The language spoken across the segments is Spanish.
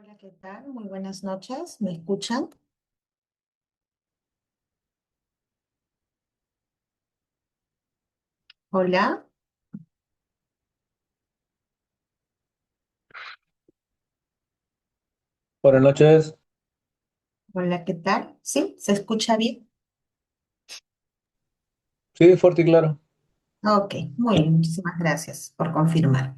Hola, ¿qué tal? Muy buenas noches. ¿Me escuchan? Hola, Buenas noches. hola, ¿qué tal? ¿Sí? ¿Se escucha bien? Sí, fuerte y claro. Ok, muy bien, muchísimas gracias por confirmar.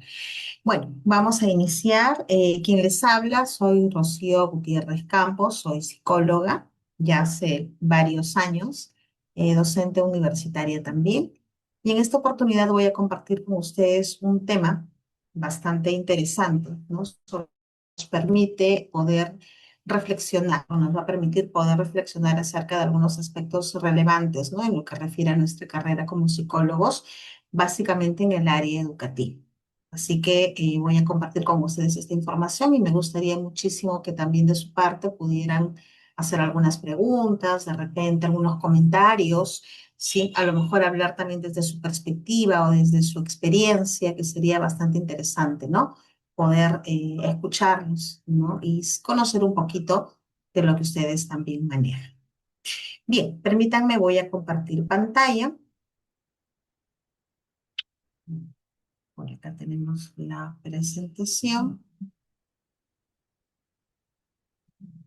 Bueno, vamos a iniciar. Quien les habla, soy Rocío Gutiérrez Campos, soy psicóloga, ya hace varios años, docente universitaria también. Y en esta oportunidad voy a compartir con ustedes un tema bastante interesante, ¿no? Nos permite poder reflexionar, o nos va a permitir poder reflexionar acerca de algunos aspectos relevantes, ¿no? En lo que refiere a nuestra carrera como psicólogos, básicamente en el área educativa. Así que voy a compartir con ustedes esta información y me gustaría muchísimo que también de su parte pudieran hacer algunas preguntas, de repente algunos comentarios, sí, a lo mejor hablar también desde su perspectiva o desde su experiencia, que sería bastante interesante, ¿no? Poder escucharlos, ¿no? Y conocer un poquito de lo que ustedes también manejan. Bien, permítanme, voy a compartir pantalla. Por acá tenemos la presentación.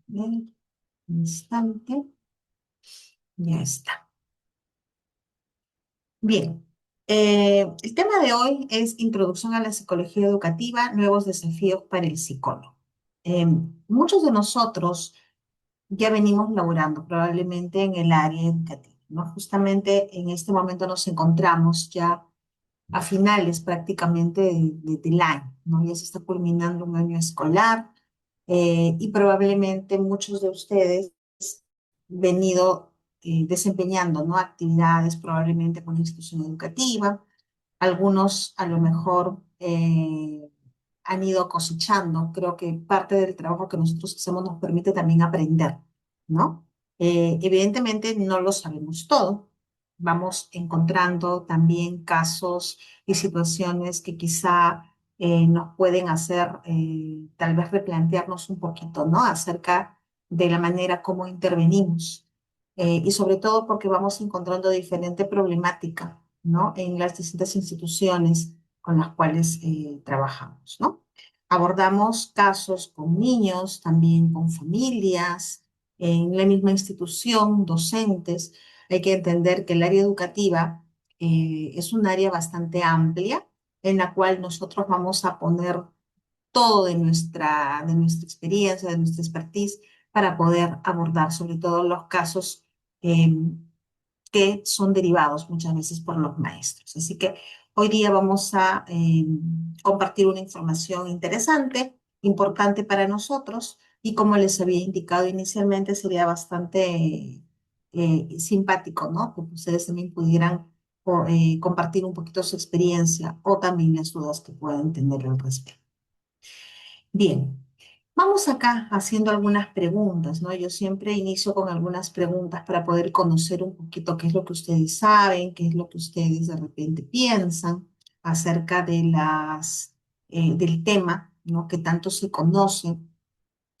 Bien, un instante. Ya está. Bien. El tema de hoy es Introducción a la Psicología Educativa, nuevos desafíos para el psicólogo. Muchos de nosotros ya venimos laborando probablemente en el área educativa, ¿no? Justamente en este momento nos encontramos ya a finales prácticamente del año, ¿no? Ya se está culminando un año escolar y probablemente muchos de ustedes venido desempeñando, ¿no? Actividades probablemente con la institución educativa, algunos a lo mejor han ido cosechando. Creo que parte del trabajo que nosotros hacemos nos permite también aprender, ¿no? Evidentemente no lo sabemos todo. Vamos encontrando también casos y situaciones que quizá nos pueden hacer tal vez replantearnos un poquito, ¿no? Acerca de la manera como intervenimos. Y sobre todo porque vamos encontrando diferente problemática, ¿no? En las distintas instituciones con las cuales trabajamos, ¿no? Abordamos casos con niños, también con familias, en la misma institución, docentes. Hay que entender que el área educativa es un área bastante amplia en la cual nosotros vamos a poner todo de nuestra experiencia, de nuestra expertise, para poder abordar sobre todo los casos eh, que son derivados muchas veces por los maestros. Así que hoy día vamos a compartir una información interesante, importante para nosotros, y como les había indicado inicialmente, sería bastante simpático, ¿no? Que ustedes también pudieran compartir un poquito su experiencia o también las dudas que puedan tener al respecto. Bien, vamos acá haciendo algunas preguntas, ¿no? Yo siempre inicio con algunas preguntas para poder conocer un poquito qué es lo que ustedes saben, qué es lo que ustedes de repente piensan acerca del tema, ¿no? Que tanto se conoce.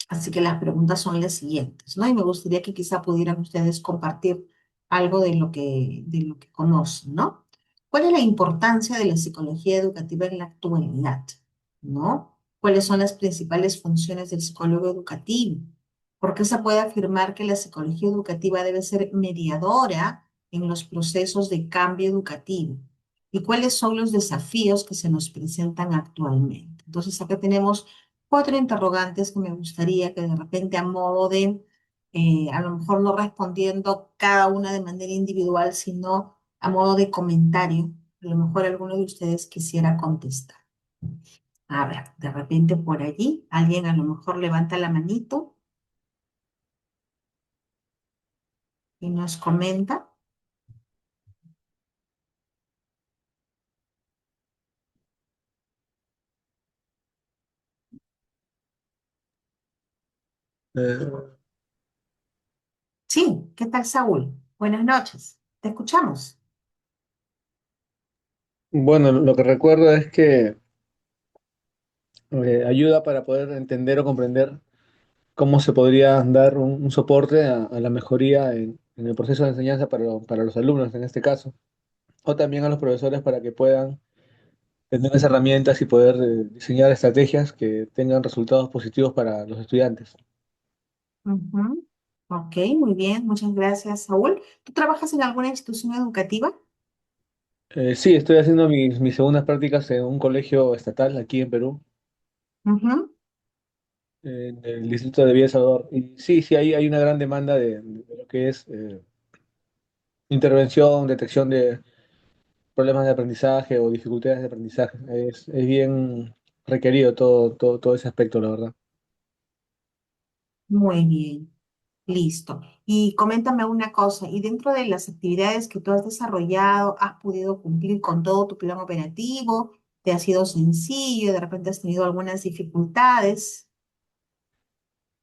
Así que las preguntas son las siguientes, ¿no? Y me gustaría que quizá pudieran ustedes compartir algo de lo que conocen, ¿no? ¿Cuál es la importancia de la psicología educativa en la actualidad? ¿No? ¿Cuáles son las principales funciones del psicólogo educativo? ¿Por qué se puede afirmar que la psicología educativa debe ser mediadora en los procesos de cambio educativo? ¿Y cuáles son los desafíos que se nos presentan actualmente? Entonces, acá tenemos cuatro interrogantes que me gustaría que de repente a modo de, a lo mejor no respondiendo cada una de manera individual, sino a modo de comentario, a lo mejor alguno de ustedes quisiera contestar. A ver, de repente por allí, alguien a lo mejor levanta la manito y nos comenta. Eh, Sí, ¿qué tal, Saúl? Buenas noches, te escuchamos. bueno, lo que recuerdo es que ayuda para poder entender o comprender cómo se podría dar un soporte a la mejoría en el proceso de enseñanza para los alumnos en este caso, o también a los profesores para que puedan tener esas herramientas y poder diseñar estrategias que tengan resultados positivos para los estudiantes. Ujú. Ok, muy bien, muchas gracias, Saúl. ¿Tú trabajas en alguna institución educativa? Sí, estoy haciendo mis segundas prácticas en un colegio estatal aquí en Perú, Ujú, en el distrito de Villa El Salvador. Y sí, sí, hay una gran demanda de lo que es intervención, detección de problemas de aprendizaje o dificultades de aprendizaje. Es bien requerido todo ese aspecto, la verdad. muy bien. Listo. Y coméntame una cosa, ¿y dentro de las actividades que tú has desarrollado, has podido cumplir con todo tu plan operativo? ¿Te ha sido sencillo? ¿De repente has tenido algunas dificultades?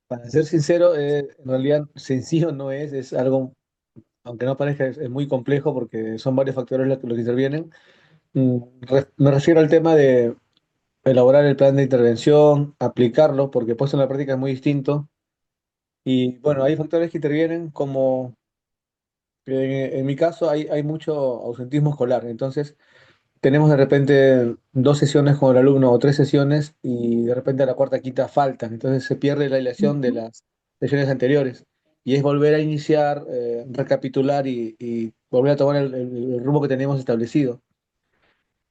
Para ser sincero, en realidad sencillo no es algo, aunque no parezca, es muy complejo porque son varios factores los que intervienen. Me refiero al tema de elaborar el plan de intervención, aplicarlo, porque puesto en la práctica es muy distinto. Y bueno, hay factores que intervienen, como en mi caso hay mucho ausentismo escolar, entonces tenemos de repente 2 sesiones con el alumno o 3 sesiones y de repente a la cuarta, quinta faltan, entonces se pierde la hilación de Ujú, las sesiones anteriores. Y es volver a iniciar, recapitular y volver a tomar el rumbo que teníamos establecido.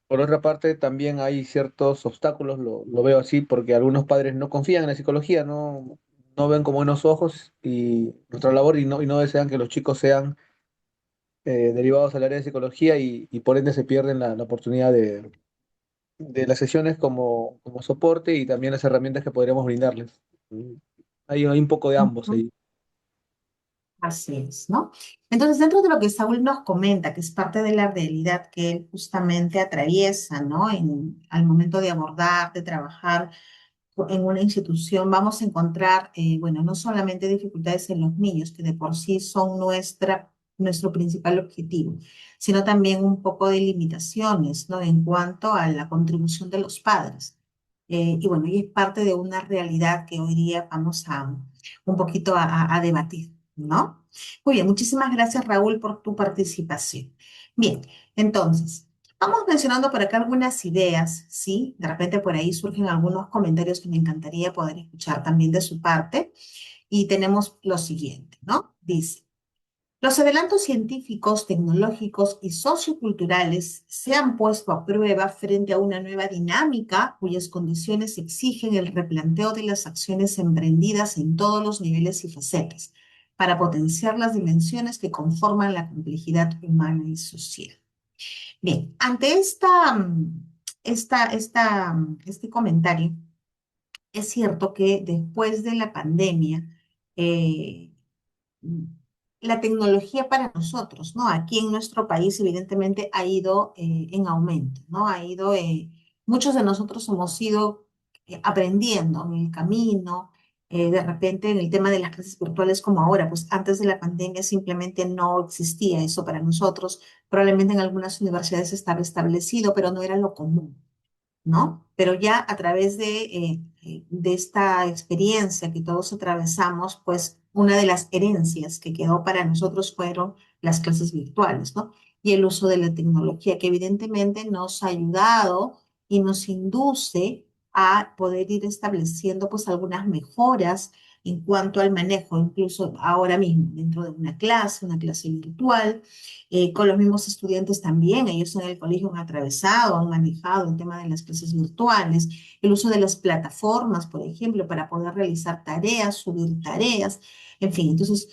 Por otra parte, también hay ciertos obstáculos, lo veo así, porque algunos padres no confían en la psicología, no ven con buenos ojos y nuestra labor y no desean que los chicos sean derivados al área de psicología y por ende se pierden la oportunidad de las sesiones como soporte y también las herramientas que podríamos brindarles. Mm, hay un poco de ambos ujú. ahí. Así es, ¿no? Entonces, dentro de lo que Saúl nos comenta, que es parte de la realidad que él justamente atraviesa, ¿no? Al momento de abordar, de trabajar en una institución vamos a encontrar, bueno, no solamente dificultades en los niños, que de por sí son nuestro principal objetivo, sino también un poco de limitaciones, ¿no? En cuanto a la contribución de los padres. Y bueno, y es parte de una realidad que hoy día vamos a un poquito a debatir, ¿no? Muy bien, muchísimas gracias, Raúl, por tu participación. Bien, entonces. Vamos mencionando por acá algunas ideas, ¿sí? De repente por ahí surgen algunos comentarios que me encantaría poder escuchar también de su parte. Y tenemos lo siguiente, ¿no? Dice, los adelantos científicos, tecnológicos y socioculturales se han puesto a prueba frente a una nueva dinámica cuyas condiciones exigen el replanteo de las acciones emprendidas en todos los niveles y facetas para potenciar las dimensiones que conforman la complejidad humana y social. Bien, ante este comentario, es cierto que después de la pandemia, eh, la tecnología para nosotros, ¿no? Aquí en nuestro país, evidentemente, ha ido en aumento, ¿no? Muchos de nosotros hemos ido aprendiendo en el camino, de repente en el tema de las clases virtuales como ahora, pues antes de la pandemia simplemente no existía eso para nosotros, probablemente en algunas universidades estaba establecido, pero no era lo común. ¿No? Pero ya a través de esta experiencia que todos atravesamos, pues una de las herencias que quedó para nosotros fueron las clases virtuales, ¿no? Y el uso de la tecnología, que evidentemente nos ha ayudado y nos induce a poder ir estableciendo pues algunas mejoras en cuanto al manejo, incluso ahora mismo, dentro de una clase virtual con los mismos estudiantes también, ellos en el colegio han atravesado, han manejado el tema de las clases virtuales, el uso de las plataformas, por ejemplo, para poder realizar tareas, subir tareas, en fin, entonces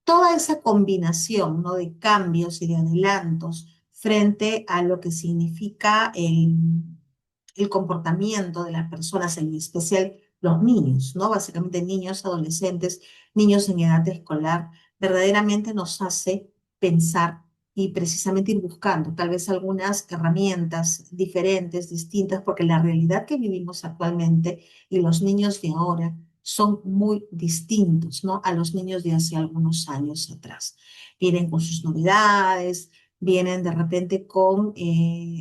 toda esa combinación, ¿no? De cambios y de adelantos frente a lo que significa el comportamiento de las personas, en especial los niños, ¿no? Básicamente niños, adolescentes, niños en edad escolar, verdaderamente nos hace pensar y precisamente ir buscando tal vez algunas herramientas diferentes, distintas, porque la realidad que vivimos actualmente y los niños de ahora son muy distintos, ¿no? A los niños de hace algunos años atrás. Vienen con sus novedades, vienen de repente con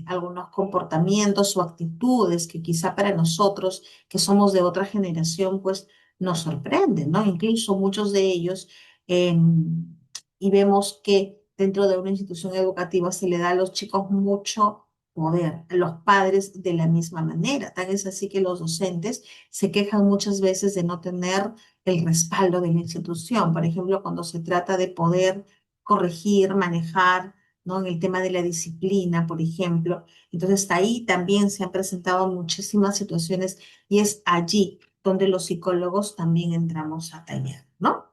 algunos comportamientos o actitudes que quizá para nosotros, que somos de otra generación, pues nos sorprenden, ¿no? Incluso muchos de ellos, y vemos que dentro de una institución educativa se le da a los chicos mucho poder, a los padres de la misma manera. Tal es así que los docentes se quejan muchas veces de no tener el respaldo de la institución. Por ejemplo, cuando se trata de poder corregir, manejar, ¿no? En el tema de la disciplina, por ejemplo. Entonces, ahí también se han presentado muchísimas situaciones y es allí donde los psicólogos también entramos a tallar, ¿no?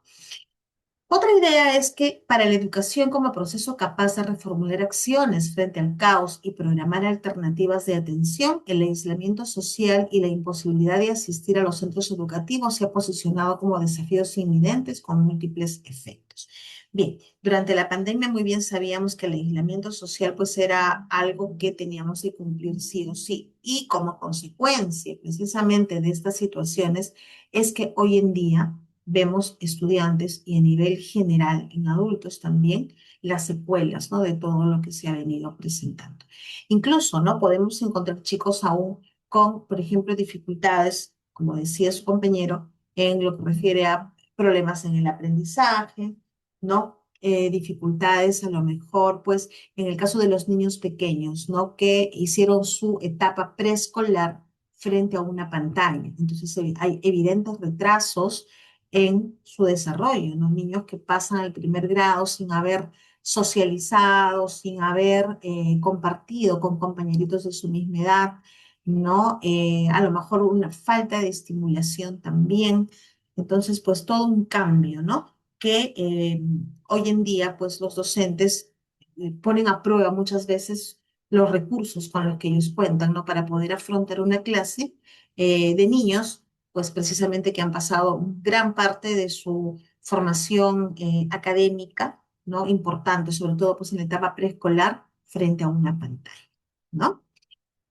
Otra idea es que para la educación como proceso capaz de reformular acciones frente al caos y programar alternativas de atención, el aislamiento social y la imposibilidad de asistir a los centros educativos se ha posicionado como desafíos inminentes con múltiples efectos. Bien, durante la pandemia muy bien sabíamos que el aislamiento social pues era algo que teníamos que cumplir sí o sí. Y como consecuencia precisamente de estas situaciones es que hoy en día vemos estudiantes y a nivel general en adultos también las secuelas, ¿no? De todo lo que se ha venido presentando. Incluso, ¿no? Podemos encontrar chicos aún con, por ejemplo, dificultades, como decía su compañero, en lo que refiere a problemas en el aprendizaje, ¿no? Dificultades a lo mejor, pues, en el caso de los niños pequeños, ¿no? Que hicieron su etapa preescolar frente a una pantalla. Entonces, hay evidentes retrasos en su desarrollo, ¿no? Niños que pasan al primer grado sin haber socializado, sin haber compartido con compañeritos de su misma edad, ¿no? A lo mejor una falta de estimulación también. Entonces, pues todo un cambio, ¿no? Que hoy en día, pues los docentes ponen a prueba muchas veces los recursos con los que ellos cuentan, ¿no? Para poder afrontar una clase de niños pues precisamente que han pasado gran parte de su formación académica, ¿no? Importante, sobre todo pues en la etapa preescolar, frente a una pantalla, ¿no?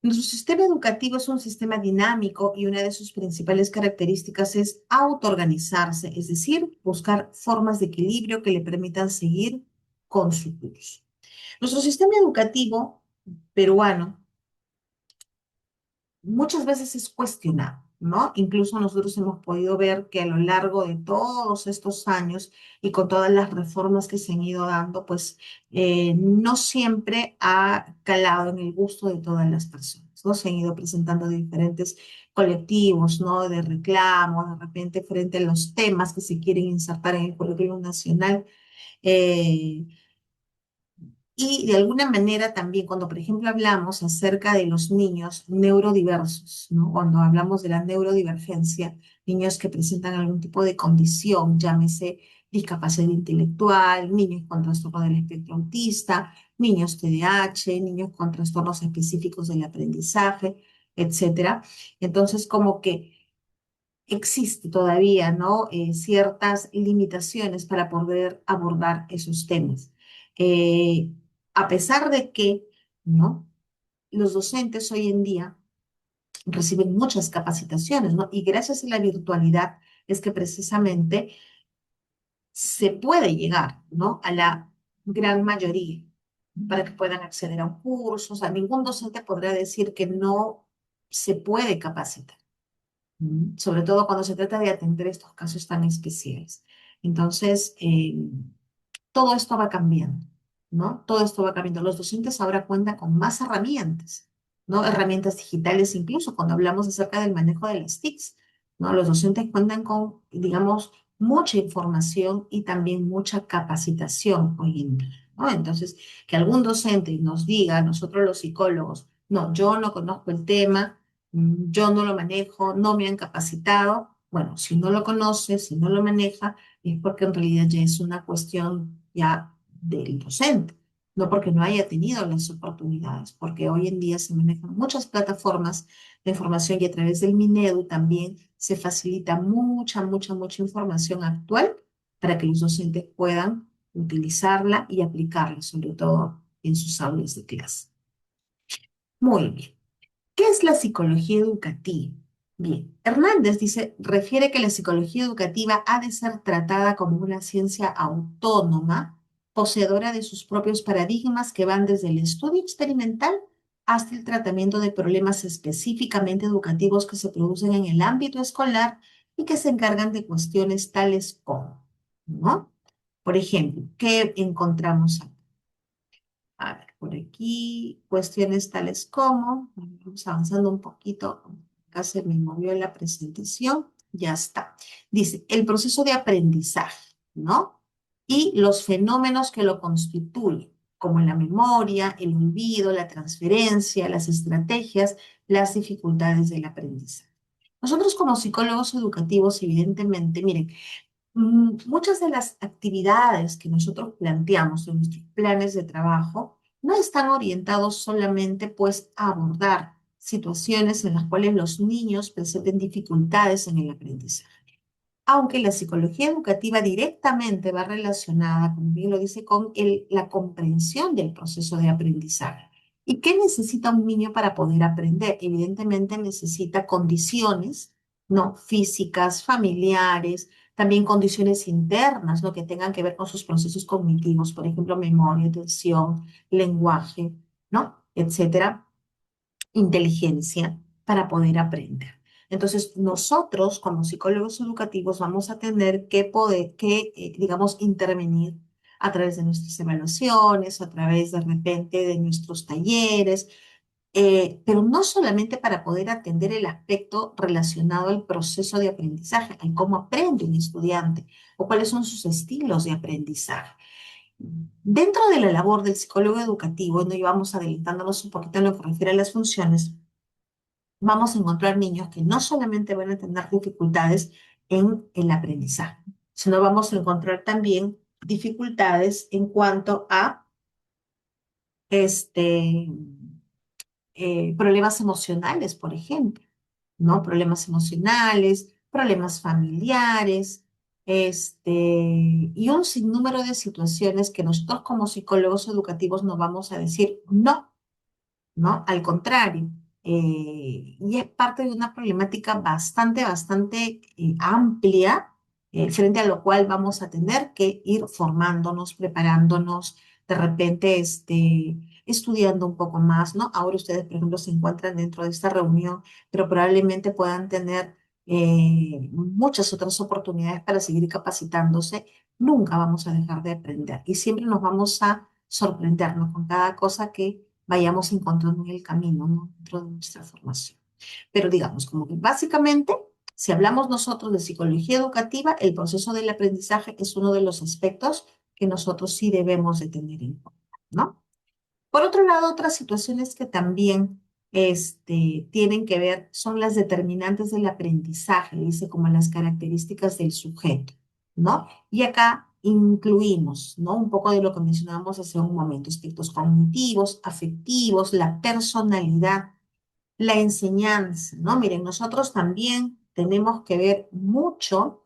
Nuestro sistema educativo es un sistema dinámico y una de sus principales características es autoorganizarse, es decir, buscar formas de equilibrio que le permitan seguir con su curso. Nuestro sistema educativo peruano muchas veces es cuestionado, ¿no? Incluso nosotros hemos podido ver que a lo largo de todos estos años y con todas las reformas que se han ido dando, pues no siempre ha calado en el gusto de todas las personas, ¿no? Se han ido presentando diferentes colectivos, ¿no? De reclamo, de repente frente a los temas que se quieren insertar en el currículum nacional. eh, y de alguna manera también cuando, por ejemplo, hablamos acerca de los niños neurodiversos, ¿no? Cuando hablamos de la neurodivergencia, niños que presentan algún tipo de condición, llámese discapacidad intelectual, niños con trastorno del espectro autista, niños TDAH, niños con trastornos específicos del aprendizaje, etcétera. Entonces, como que existe todavía, ¿no? Ciertas limitaciones para poder abordar esos temas. Eh, a pesar de que, ¿no? Los docentes hoy en día reciben muchas capacitaciones, ¿no? Y gracias a la virtualidad es que precisamente se puede llegar, ¿no? A la gran mayoría para que puedan acceder a un curso. O sea, ningún docente podrá decir que no se puede capacitar. Sobre todo cuando se trata de atender estos casos tan especiales. Entonces, todo esto va cambiando, ¿no? Todo esto va cambiando. Los docentes ahora cuentan con más herramientas, ¿no? Herramientas digitales, incluso cuando hablamos acerca del manejo de las TICs, ¿no? Los docentes cuentan con, digamos, mucha información y también mucha capacitación hoy en día, ¿no? Entonces, que algún docente nos diga, nosotros los psicólogos, no, yo no conozco el tema, yo no lo manejo, no me han capacitado. Bueno, si no lo conoce, si no lo maneja, es porque en realidad ya es una cuestión ya del docente, no porque no haya tenido las oportunidades, porque hoy en día se manejan muchas plataformas de información y a través del Minedu también se facilita mucha información actual para que los docentes puedan utilizarla y aplicarla, sobre todo en sus aulas de clase. Muy bien. ¿Qué es la psicología educativa? Bien, Hernández dice, refiere que la psicología educativa ha de ser tratada como una ciencia autónoma poseedora de sus propios paradigmas que van desde el estudio experimental hasta el tratamiento de problemas específicamente educativos que se producen en el ámbito escolar y que se encargan de cuestiones tales como, ¿no? Por ejemplo, ¿qué encontramos aquí? A ver, por aquí, cuestiones tales como, vamos avanzando un poquito, acá se me movió la presentación, ya está. Dice, el proceso de aprendizaje, ¿no? Y los fenómenos que lo constituyen, como la memoria, el olvido, la transferencia, las estrategias, las dificultades del aprendizaje. Nosotros como psicólogos educativos, evidentemente, miren, muchas de las actividades que nosotros planteamos en nuestros planes de trabajo no están orientados solamente pues a abordar situaciones en las cuales los niños presenten dificultades en el aprendizaje, aunque la psicología educativa directamente va relacionada, como bien lo dice, con la comprensión del proceso de aprendizaje. ¿Y qué necesita un niño para poder aprender? Evidentemente necesita condiciones, ¿no? Físicas, familiares, también condiciones internas, ¿no? Que tengan que ver con sus procesos cognitivos, por ejemplo, memoria, atención, lenguaje, ¿no? Etcétera, inteligencia para poder aprender. Entonces, nosotros como psicólogos educativos vamos a tener que poder, digamos, intervenir a través de nuestras evaluaciones, a través de repente de nuestros talleres, pero no solamente para poder atender el aspecto relacionado al proceso de aprendizaje, al cómo aprende un estudiante o cuáles son sus estilos de aprendizaje. Dentro de la labor del psicólogo educativo, no íbamos adelantándonos un poquito en lo que refiere a las funciones, vamos a encontrar niños que no solamente van a tener dificultades en el aprendizaje, sino vamos a encontrar también dificultades en cuanto a este, problemas emocionales, por ejemplo, ¿no? Problemas emocionales, problemas familiares, y un sinnúmero de situaciones que nosotros como psicólogos educativos nos vamos a decir no. ¿No? Al contrario, y es parte de una problemática bastante amplia, frente a lo cual vamos a tener que ir formándonos, preparándonos, de repente estudiando un poco más, ¿no? Ahora ustedes, por ejemplo, se encuentran dentro de esta reunión, pero probablemente puedan tener muchas otras oportunidades para seguir capacitándose. Nunca vamos a dejar de aprender y siempre nos vamos a sorprendernos con cada cosa que vayamos encontrando en el camino, ¿no? Dentro de nuestra formación. Pero digamos, como que básicamente, si hablamos nosotros de psicología educativa, el proceso del aprendizaje es uno de los aspectos que nosotros sí debemos de tener en cuenta, ¿no? Por otro lado, otras situaciones que también tienen que ver son las determinantes del aprendizaje, dice como las características del sujeto, ¿no? Y acá incluimos, ¿no? Un poco de lo que mencionábamos hace un momento, aspectos cognitivos, afectivos, la personalidad, la enseñanza, ¿no? Miren, nosotros también tenemos que ver mucho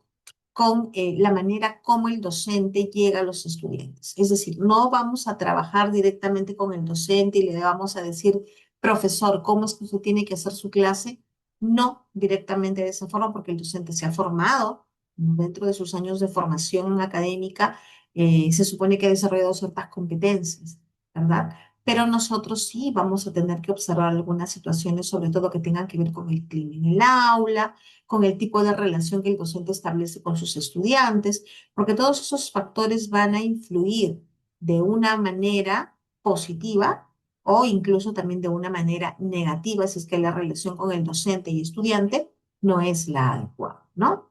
con la manera como el docente llega a los estudiantes. Es decir, no vamos a trabajar directamente con el docente y le vamos a decir, profesor, ¿cómo es que usted tiene que hacer su clase? No directamente de esa forma, porque el docente se ha formado, ¿no? Dentro de sus años de formación académica, se supone que ha desarrollado ciertas competencias, ¿verdad? Pero nosotros sí vamos a tener que observar algunas situaciones, sobre todo que tengan que ver con el clima en el aula, con el tipo de relación que el docente establece con sus estudiantes, porque todos esos factores van a influir de una manera positiva o incluso también de una manera negativa, si es que la relación con el docente y estudiante no es la adecuada, ¿no?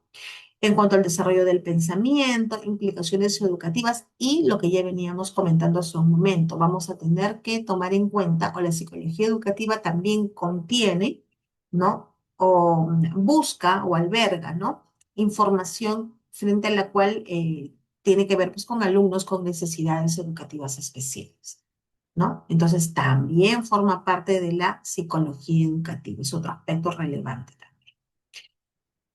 En cuanto al desarrollo del pensamiento, implicaciones educativas y lo que ya veníamos comentando hace un momento, vamos a tener que tomar en cuenta, o la psicología educativa también contiene, ¿no? O busca o alberga, ¿no? Información frente a la cual tiene que ver pues, con alumnos con necesidades educativas especiales, ¿no? Entonces también forma parte de la psicología educativa, es otro aspecto relevante también.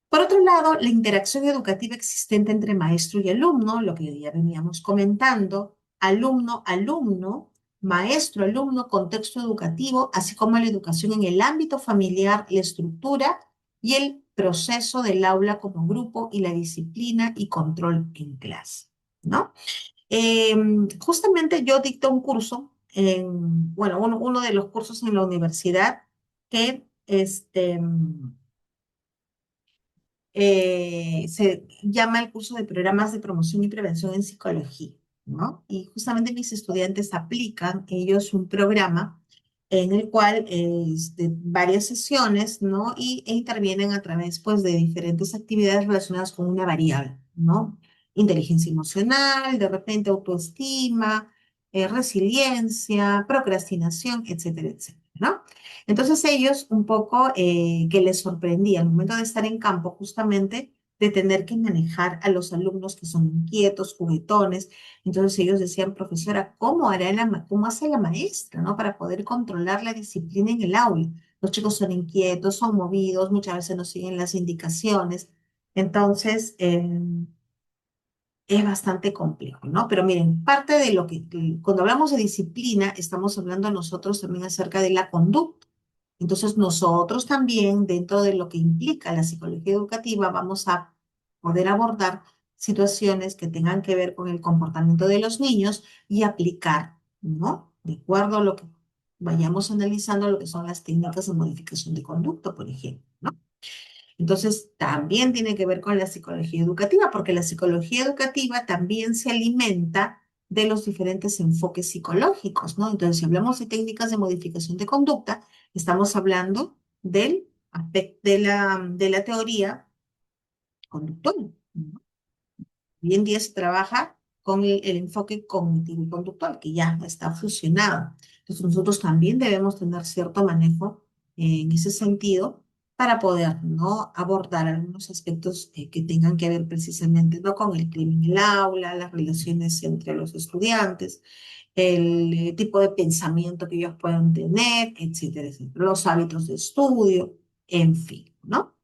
Por otro lado, la interacción educativa existente entre maestro y alumno, lo que ya veníamos comentando, alumno-alumno, maestro-alumno, contexto educativo, así como la educación en el ámbito familiar, la estructura y el proceso del aula como grupo y la disciplina y control en clase, ¿no? Justamente yo dicto un curso, bueno, uno de los cursos en la universidad que se llama el curso de programas de promoción y prevención en psicología, ¿no? Y justamente mis estudiantes aplican ellos un programa en el cual es de varias sesiones, ¿no? E intervienen a través, pues, de diferentes actividades relacionadas con una variable, ¿no? Inteligencia emocional, de repente autoestima, resiliencia, procrastinación, etcétera, etcétera, ¿no? Entonces ellos un poco que les sorprendía al momento de estar en campo justamente de tener que manejar a los alumnos que son inquietos, juguetones. Entonces ellos decían, profesora, ¿cómo hará cómo hace la maestra, ¿no? Para poder controlar la disciplina en el aula. Los chicos son inquietos, son movidos, muchas veces no siguen las indicaciones. Entonces, es bastante complejo, ¿no? Pero miren, parte de lo que cuando hablamos de disciplina, estamos hablando nosotros también acerca de la conducta. Entonces, nosotros también, dentro de lo que implica la psicología educativa, vamos a poder abordar situaciones que tengan que ver con el comportamiento de los niños y aplicar, ¿no? De acuerdo a lo que vayamos analizando, lo que son las técnicas de modificación de conducta, por ejemplo, ¿no? Entonces, también tiene que ver con la psicología educativa, porque la psicología educativa también se alimenta de los diferentes enfoques psicológicos, ¿no? Entonces, si hablamos de técnicas de modificación de conducta, estamos hablando del aspecto de la teoría conductual, ¿no? Hoy en día se trabaja con el enfoque cognitivo y conductual, que ya está fusionado. Entonces, nosotros también debemos tener cierto manejo en ese sentido para poder, ¿no? Abordar algunos aspectos que tengan que ver precisamente, ¿no? Con el clima en el aula, las relaciones entre los estudiantes, el tipo de pensamiento que ellos puedan tener, etcétera, etcétera, los hábitos de estudio, en fin, ¿no?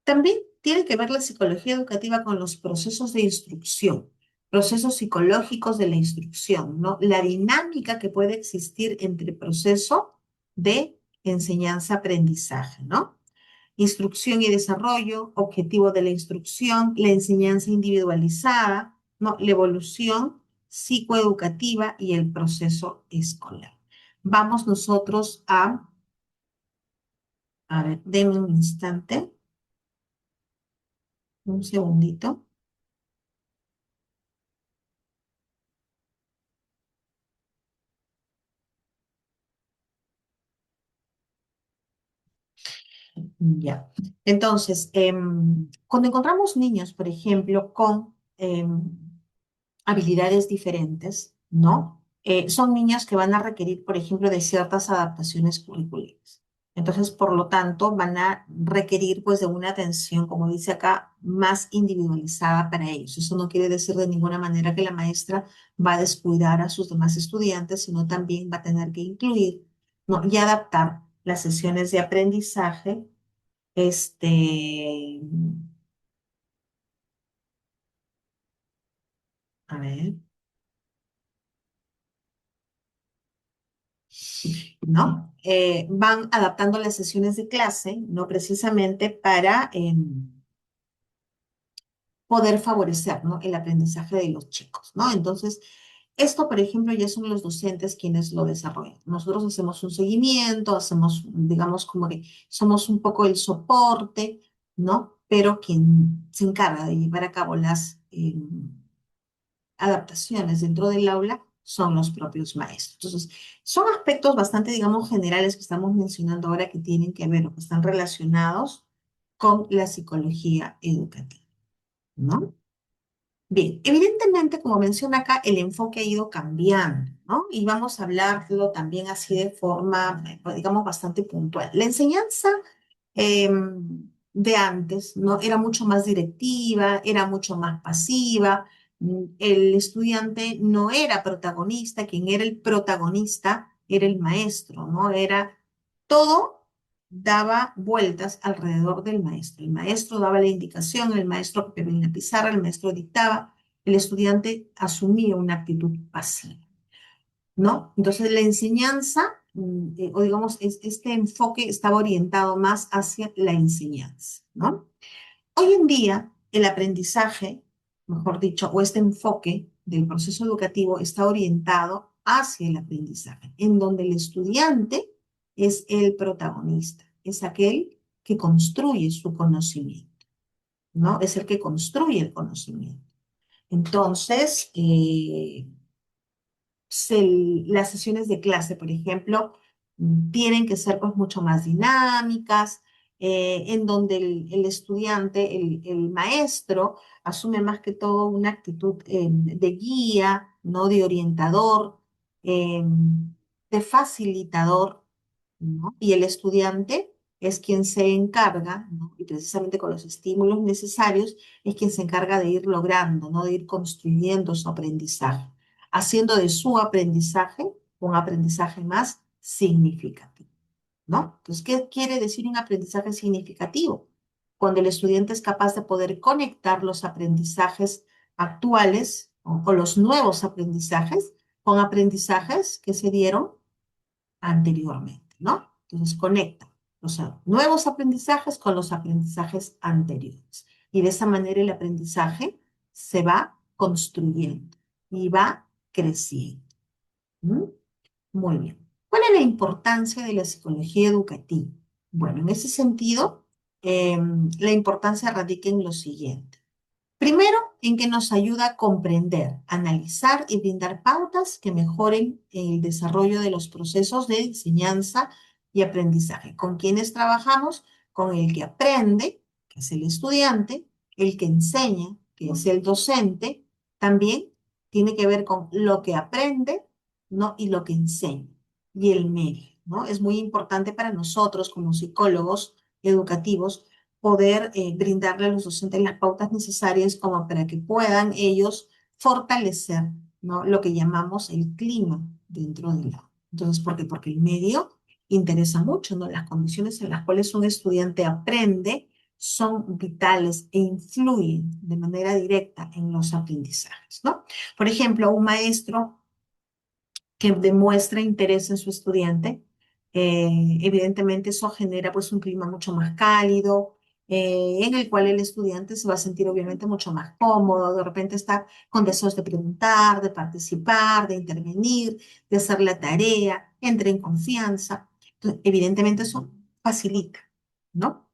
También tiene que ver la psicología educativa con los procesos de instrucción, procesos psicológicos de la instrucción, ¿no? La dinámica que puede existir entre proceso de enseñanza-aprendizaje, ¿no? Instrucción y desarrollo, objetivo de la instrucción, la enseñanza individualizada, ¿no? La evolución psicoeducativa y el proceso escolar. Vamos nosotros a ver, denme un instante, un segundito. Ya. Entonces, cuando encontramos niños, por ejemplo, con habilidades diferentes, ¿no? Son niños que van a requerir, por ejemplo, de ciertas adaptaciones curriculares. Entonces, por lo tanto, van a requerir, pues, de una atención, como dice acá, más individualizada para ellos. Eso no quiere decir de ninguna manera que la maestra va a descuidar a sus demás estudiantes, sino también va a tener que incluir, ¿no? Y adaptar las sesiones de aprendizaje este, a ver, ¿no? Van adaptando las sesiones de clase, ¿no? Precisamente para poder favorecer, ¿no? El aprendizaje de los chicos, ¿no? Entonces, esto, por ejemplo, ya son los docentes quienes lo desarrollan. Nosotros hacemos un seguimiento, hacemos, digamos, como que somos un poco el soporte, ¿no? Pero quien se encarga de llevar a cabo las adaptaciones dentro del aula son los propios maestros. Entonces, son aspectos bastante, digamos, generales que estamos mencionando ahora que tienen que ver o que están relacionados con la psicología educativa, ¿no? Bien, evidentemente, como menciona acá, el enfoque ha ido cambiando, ¿no? Y vamos a hablarlo también así de forma, digamos, bastante puntual. La enseñanza de antes, ¿no? Era mucho más directiva, era mucho más pasiva. El estudiante no era protagonista, quien era el protagonista era el maestro, ¿no? Era todo daba vueltas alrededor del maestro. El maestro daba la indicación, el maestro copiaba en la pizarra, el maestro dictaba, el estudiante asumía una actitud pasiva, ¿no? Entonces la enseñanza, o digamos, este enfoque estaba orientado más hacia la enseñanza, ¿no? Hoy en día, el aprendizaje, mejor dicho, o este enfoque, del proceso educativo está orientado hacia el aprendizaje, en donde el estudiante es el protagonista, es aquel que construye su conocimiento, ¿no? Es el que construye el conocimiento. Entonces, las sesiones de clase, por ejemplo, tienen que ser pues mucho más dinámicas, en donde el estudiante, el maestro, asume más que todo una actitud de guía, ¿no? De orientador, de facilitador, ¿no? Y el estudiante es quien se encarga, ¿no? Y precisamente con los estímulos necesarios, es quien se encarga de ir logrando, ¿no? De ir construyendo su aprendizaje, haciendo de su aprendizaje un aprendizaje más significativo, ¿no? Entonces, ¿qué quiere decir un aprendizaje significativo? Cuando el estudiante es capaz de poder conectar los aprendizajes actuales o los nuevos aprendizajes con aprendizajes que se dieron anteriormente, ¿no? Entonces, conecta los nuevos aprendizajes con los aprendizajes anteriores. Y de esa manera el aprendizaje se va construyendo y va creciendo. ¿Mm? Muy bien. ¿Cuál es la importancia de la psicología educativa? Bueno, en ese sentido, la importancia radica en lo siguiente. Primero, en que nos ayuda a comprender, analizar y brindar pautas que mejoren el desarrollo de los procesos de enseñanza y aprendizaje. ¿Con quiénes trabajamos? Con el que aprende, que es el estudiante, el que enseña, que es el docente, también tiene que ver con lo que aprende, ¿no? Y lo que enseña, y el medio, ¿no? Es muy importante para nosotros como psicólogos educativos poder brindarle a los docentes las pautas necesarias como para que puedan ellos fortalecer, ¿no? Lo que llamamos el clima dentro del aula. Entonces, ¿por qué? Porque el medio interesa mucho, ¿no? Las condiciones en las cuales un estudiante aprende son vitales e influyen de manera directa en los aprendizajes, ¿no? Por ejemplo, un maestro que demuestra interés en su estudiante, evidentemente eso genera pues un clima mucho más cálido, en el cual el estudiante se va a sentir obviamente mucho más cómodo, de repente está con deseos de preguntar, de participar, de intervenir, de hacer la tarea, entra en confianza. Entonces, evidentemente eso facilita, ¿no?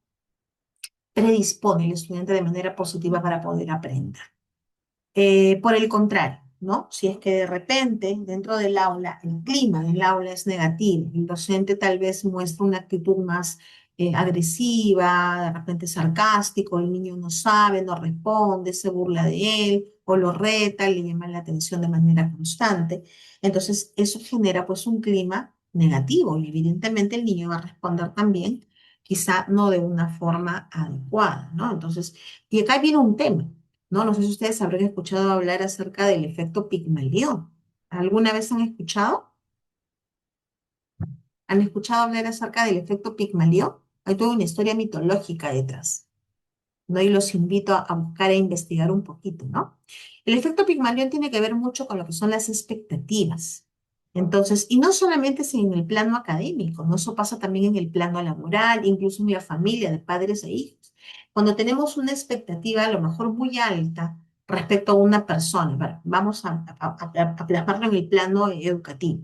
Predispone al estudiante de manera positiva para poder aprender. Por el contrario, ¿no? Si es que de repente dentro del aula, el clima del aula es negativo, el docente tal vez muestra una actitud más agresiva, de repente sarcástico, el niño no sabe, no responde, se burla de él o lo reta, le llama la atención de manera constante. Entonces, eso genera pues un clima negativo y evidentemente el niño va a responder también, quizá no de una forma adecuada, ¿no? Entonces, y acá viene un tema. No, no sé si ustedes habrán escuchado hablar acerca del efecto Pigmalión. ¿Alguna vez han escuchado? ¿Han escuchado hablar acerca del efecto Pigmalión? Hay toda una historia mitológica detrás, ¿no? Y los invito a buscar e investigar un poquito, ¿no? El efecto Pigmalión tiene que ver mucho con lo que son las expectativas. Entonces, y no solamente es en el plano académico, ¿no? Eso pasa también en el plano laboral, incluso en la familia de padres e hijos. Cuando tenemos una expectativa a lo mejor muy alta respecto a una persona, bueno, vamos a plasmarlo en el plano educativo,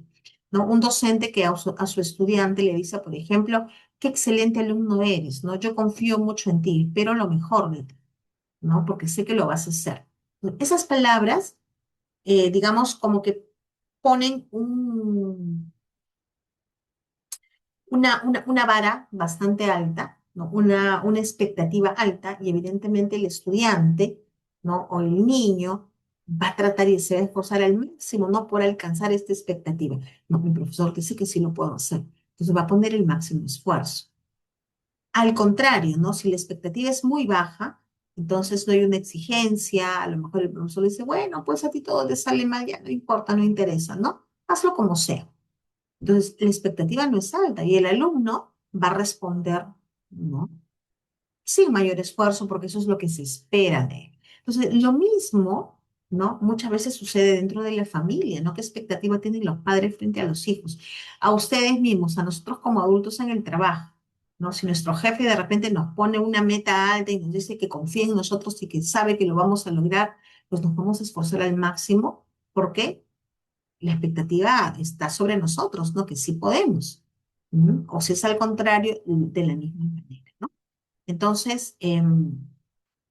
¿no? Un docente que a su estudiante le dice, por ejemplo, qué excelente alumno eres, ¿no? Yo confío mucho en ti, pero lo mejor de ti, ¿no? Porque sé que lo vas a hacer. Esas palabras, digamos, como que ponen una vara bastante alta, ¿no? Una expectativa alta y evidentemente el estudiante, ¿no? O el niño va a tratar y se va a esforzar al máximo, ¿no? Por alcanzar esta expectativa. No, mi profesor dice que sí lo puedo hacer. Entonces va a poner el máximo esfuerzo. Al contrario, ¿no? Si la expectativa es muy baja, entonces no hay una exigencia, a lo mejor el profesor dice, bueno, pues a ti todo te sale mal, ya no importa, no interesa, ¿no? Hazlo como sea. Entonces, la expectativa no es alta y el alumno va a responder, ¿no? Sin mayor esfuerzo, porque eso es lo que se espera de él. Entonces, lo mismo, ¿no? Muchas veces sucede dentro de la familia, ¿no? ¿Qué expectativa tienen los padres frente a los hijos? A ustedes mismos, a nosotros como adultos en el trabajo, ¿no? Si nuestro jefe de repente nos pone una meta alta y nos dice que confía en nosotros y que sabe que lo vamos a lograr, pues nos vamos a esforzar al máximo porque la expectativa está sobre nosotros, ¿no? Que sí podemos. O si es al contrario, de la misma manera, ¿no? Entonces,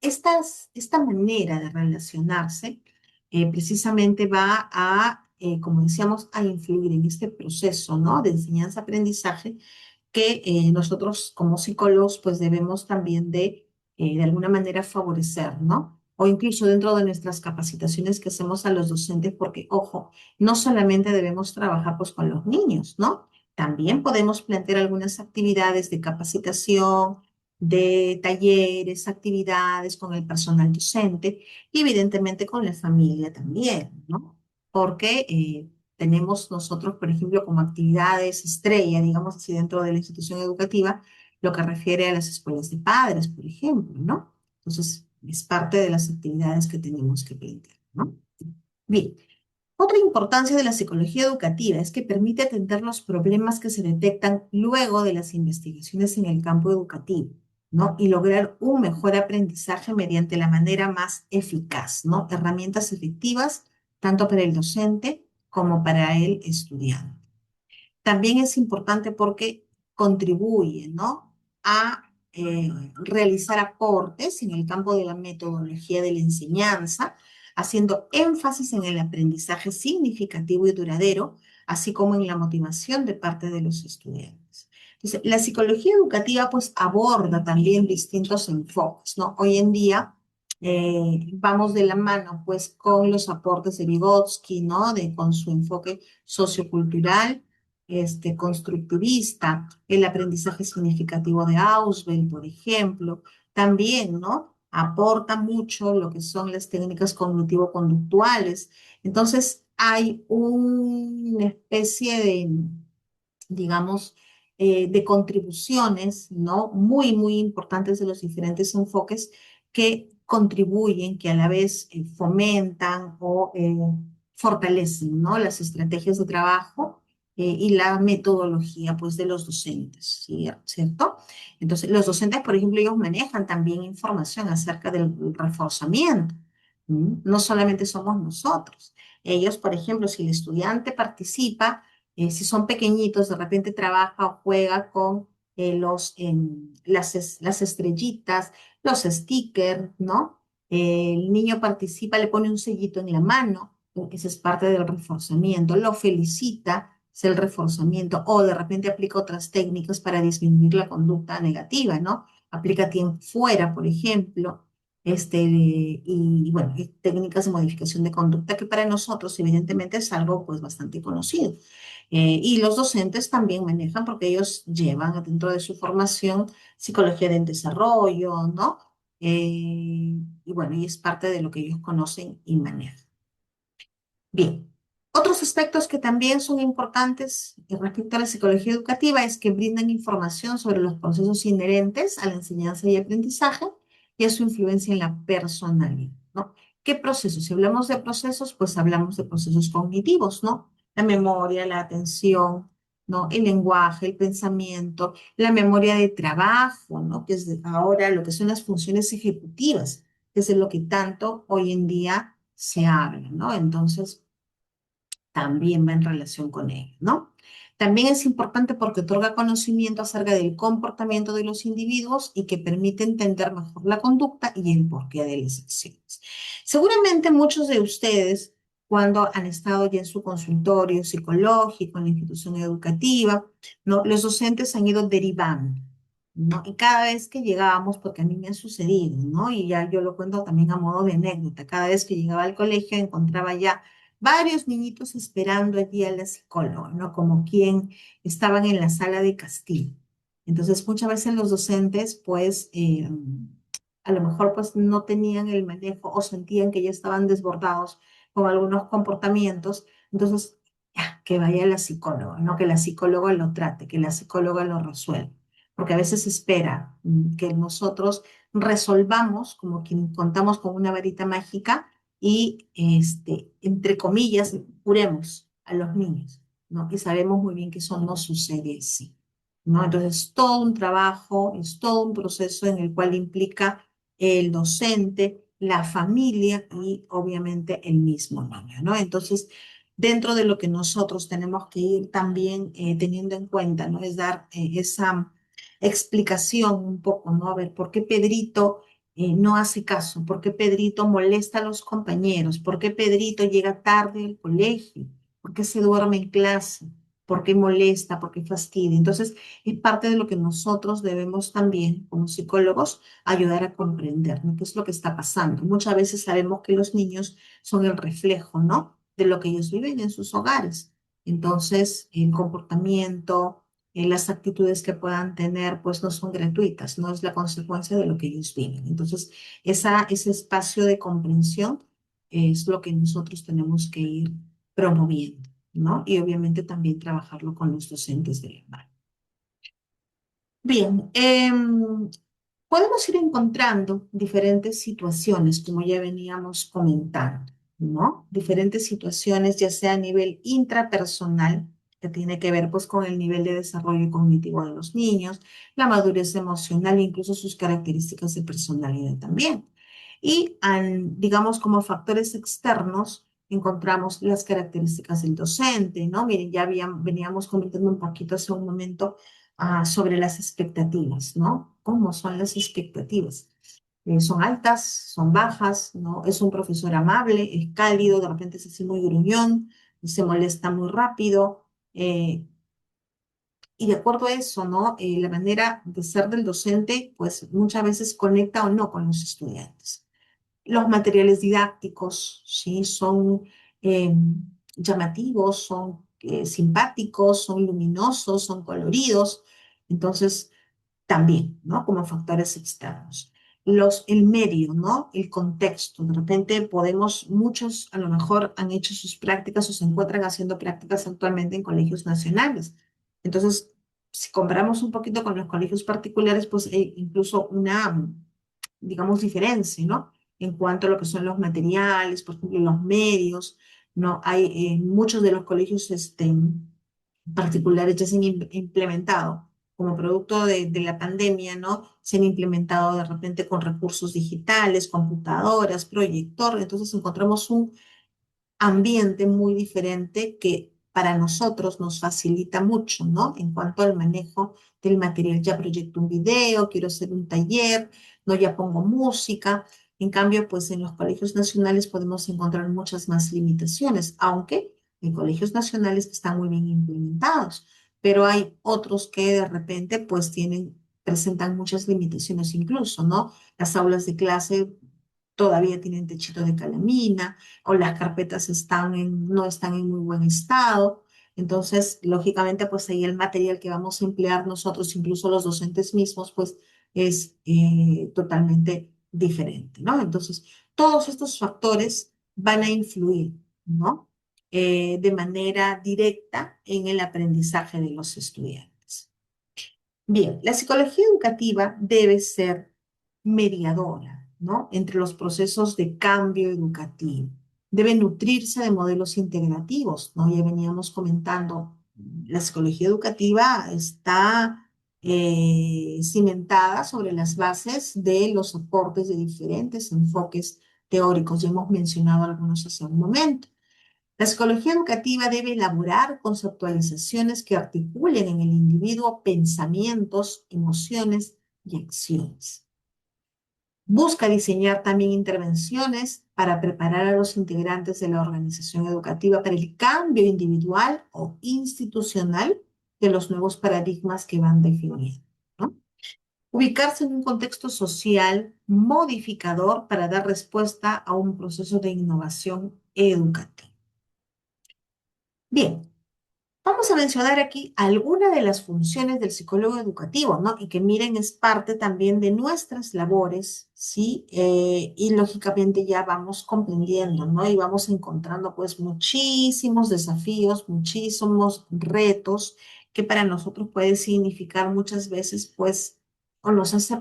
esta manera de relacionarse precisamente va a, como decíamos, a influir en este proceso, ¿no? De enseñanza-aprendizaje que nosotros como psicólogos pues debemos también de alguna manera favorecer, ¿no? O incluso dentro de nuestras capacitaciones que hacemos a los docentes, porque, ojo, no solamente debemos trabajar pues con los niños, ¿no? También podemos plantear algunas actividades de capacitación, de talleres, actividades con el personal docente y evidentemente con la familia también, ¿no? Porque tenemos nosotros, por ejemplo, como actividades estrella, digamos así, dentro de la institución educativa, lo que refiere a las escuelas de padres, por ejemplo, ¿no? Entonces, es parte de las actividades que tenemos que plantear, ¿no? Bien, otra importancia de la psicología educativa es que permite atender los problemas que se detectan luego de las investigaciones en el campo educativo, ¿no? Y lograr un mejor aprendizaje mediante la manera más eficaz, ¿no? Herramientas efectivas tanto para el docente como para el estudiante. También es importante porque contribuye, ¿no? A realizar aportes en el campo de la metodología de la enseñanza, haciendo énfasis en el aprendizaje significativo y duradero, así como en la motivación de parte de los estudiantes. Entonces, la psicología educativa pues aborda también distintos enfoques, ¿no? Hoy en día vamos de la mano pues con los aportes de Vygotsky, ¿no? Con su enfoque sociocultural, constructivista, el aprendizaje significativo de Ausubel, por ejemplo, también, ¿no? Aporta mucho lo que son las técnicas cognitivo-conductuales. Entonces, hay una especie de, digamos, de contribuciones, ¿no? Muy, muy importantes de los diferentes enfoques que contribuyen, que a la vez fomentan o fortalecen, ¿no? Las estrategias de trabajo y la metodología, pues, de los docentes, ¿cierto? Entonces, los docentes, por ejemplo, ellos manejan también información acerca del reforzamiento. No solamente somos nosotros. Ellos, por ejemplo, si el estudiante participa, si son pequeñitos, de repente trabaja o juega con las estrellitas, los stickers, ¿no? El niño participa, le pone un sellito en la mano, esa es parte del reforzamiento, lo felicita, es el reforzamiento, o de repente aplica otras técnicas para disminuir la conducta negativa, ¿no? Aplica tiempo fuera, por ejemplo, y bueno, y técnicas de modificación de conducta que para nosotros evidentemente es algo pues bastante conocido. Y los docentes también manejan porque ellos llevan dentro de su formación psicología del desarrollo, ¿no? Y bueno, y es parte de lo que ellos conocen y manejan. Bien, otros aspectos que también son importantes respecto a la psicología educativa es que brindan información sobre los procesos inherentes a la enseñanza y aprendizaje y a su influencia en la personalidad, ¿no? ¿Qué procesos? Si hablamos de procesos, pues hablamos de procesos cognitivos, ¿no? La memoria, la atención, ¿no? El lenguaje, el pensamiento, la memoria de trabajo, ¿no? Que es ahora lo que son las funciones ejecutivas, que es de lo que tanto hoy en día se habla, ¿no? Entonces, también va en relación con ello, ¿no? También es importante porque otorga conocimiento acerca del comportamiento de los individuos y que permite entender mejor la conducta y el porqué de las acciones. Seguramente muchos de ustedes, cuando han estado ya en su consultorio psicológico, en la institución educativa, ¿no? Los docentes han ido derivando, ¿no? Y cada vez que llegábamos, porque a mí me ha sucedido, ¿no? Y ya yo lo cuento también a modo de anécdota, cada vez que llegaba al colegio encontraba ya varios niñitos esperando allí a la psicóloga, ¿no? Como quien estaban en la sala de castigo. Entonces, muchas veces los docentes, pues, a lo mejor, pues, no tenían el manejo o sentían que ya estaban desbordados con algunos comportamientos. Entonces, ya, que vaya la psicóloga, ¿no? Que la psicóloga lo trate, que la psicóloga lo resuelva. Porque a veces se espera que nosotros resolvamos, como quien contamos con una varita mágica, y, entre comillas, curemos a los niños, ¿no? Y sabemos muy bien que eso no sucede así, ¿no? Entonces, es todo un trabajo, es todo un proceso en el cual implica el docente, la familia y obviamente el mismo niño, ¿no? Entonces, dentro de lo que nosotros tenemos que ir también teniendo en cuenta, ¿no? Es dar esa explicación un poco, ¿no? A ver, ¿por qué Pedrito no hace caso? ¿Por qué Pedrito molesta a los compañeros? ¿Por qué Pedrito llega tarde al colegio? ¿Por qué se duerme en clase? ¿Por qué molesta? ¿Por qué fastidia? Entonces, es parte de lo que nosotros debemos también, como psicólogos, ayudar a comprender, ¿no? ¿Qué es lo que está pasando? Muchas veces sabemos que los niños son el reflejo, ¿no? De lo que ellos viven en sus hogares. Entonces, el comportamiento, las actitudes que puedan tener, pues no son gratuitas, no es la consecuencia de lo que ellos viven. Entonces, ese espacio de comprensión es lo que nosotros tenemos que ir promoviendo, ¿no? Y obviamente también trabajarlo con los docentes del mar. Bien, podemos ir encontrando diferentes situaciones, como ya veníamos comentando, ¿no? Diferentes situaciones, ya sea a nivel intrapersonal, que tiene que ver pues con el nivel de desarrollo cognitivo de los niños, la madurez emocional e incluso sus características de personalidad también. Y digamos como factores externos, encontramos las características del docente, ¿no? Miren, veníamos comentando un poquito hace un momento sobre las expectativas, ¿no? ¿Cómo son las expectativas? ¿Son altas? ¿Son bajas? ¿No? ¿Es un profesor amable? ¿Es cálido? ¿De repente es así muy gruñón? ¿Se molesta muy rápido? Y de acuerdo a eso, ¿no? La manera de ser del docente, pues muchas veces conecta o no con los estudiantes. Los materiales didácticos, ¿sí? Son eh, llamativos, son simpáticos, son luminosos, son coloridos. Entonces, también, ¿no? Como factores externos. El medio, ¿no? El contexto. De repente muchos a lo mejor han hecho sus prácticas o se encuentran haciendo prácticas actualmente en colegios nacionales. Entonces, si comparamos un poquito con los colegios particulares, pues hay incluso una, digamos, diferencia, ¿no? En cuanto a lo que son los materiales, por ejemplo, los medios, ¿no? Hay muchos de los colegios, particulares ya se han implementado como producto de la pandemia, ¿no? Se han implementado de repente con recursos digitales, computadoras, proyector, entonces encontramos un ambiente muy diferente que para nosotros nos facilita mucho, ¿no? En cuanto al manejo del material, ya proyecto un video, quiero hacer un taller, no ya pongo música. En cambio, pues en los colegios nacionales podemos encontrar muchas más limitaciones, aunque hay colegios nacionales que están muy bien implementados, pero hay otros que de repente pues presentan muchas limitaciones incluso, ¿no? Las aulas de clase todavía tienen techito de calamina o las carpetas no están en muy buen estado. Entonces, lógicamente, pues ahí el material que vamos a emplear nosotros, incluso los docentes mismos, pues es totalmente diferente, ¿no? Entonces, todos estos factores van a influir, ¿no? De manera directa en el aprendizaje de los estudiantes. Bien, la psicología educativa debe ser mediadora, ¿no? Entre los procesos de cambio educativo. Debe nutrirse de modelos integrativos, ¿no? Ya veníamos comentando, la psicología educativa está cimentada sobre las bases de los aportes de diferentes enfoques teóricos. Ya hemos mencionado algunos hace un momento. La psicología educativa debe elaborar conceptualizaciones que articulen en el individuo pensamientos, emociones y acciones. Busca diseñar también intervenciones para preparar a los integrantes de la organización educativa para el cambio individual o institucional de los nuevos paradigmas que van definiendo, ¿no? Ubicarse en un contexto social modificador para dar respuesta a un proceso de innovación educativa. Bien, vamos a mencionar aquí algunas de las funciones del psicólogo educativo, ¿no? Y que miren, es parte también de nuestras labores, ¿sí? Y lógicamente ya vamos comprendiendo, ¿no? Y vamos encontrando pues muchísimos desafíos, muchísimos retos que para nosotros puede significar muchas veces pues, o nos hace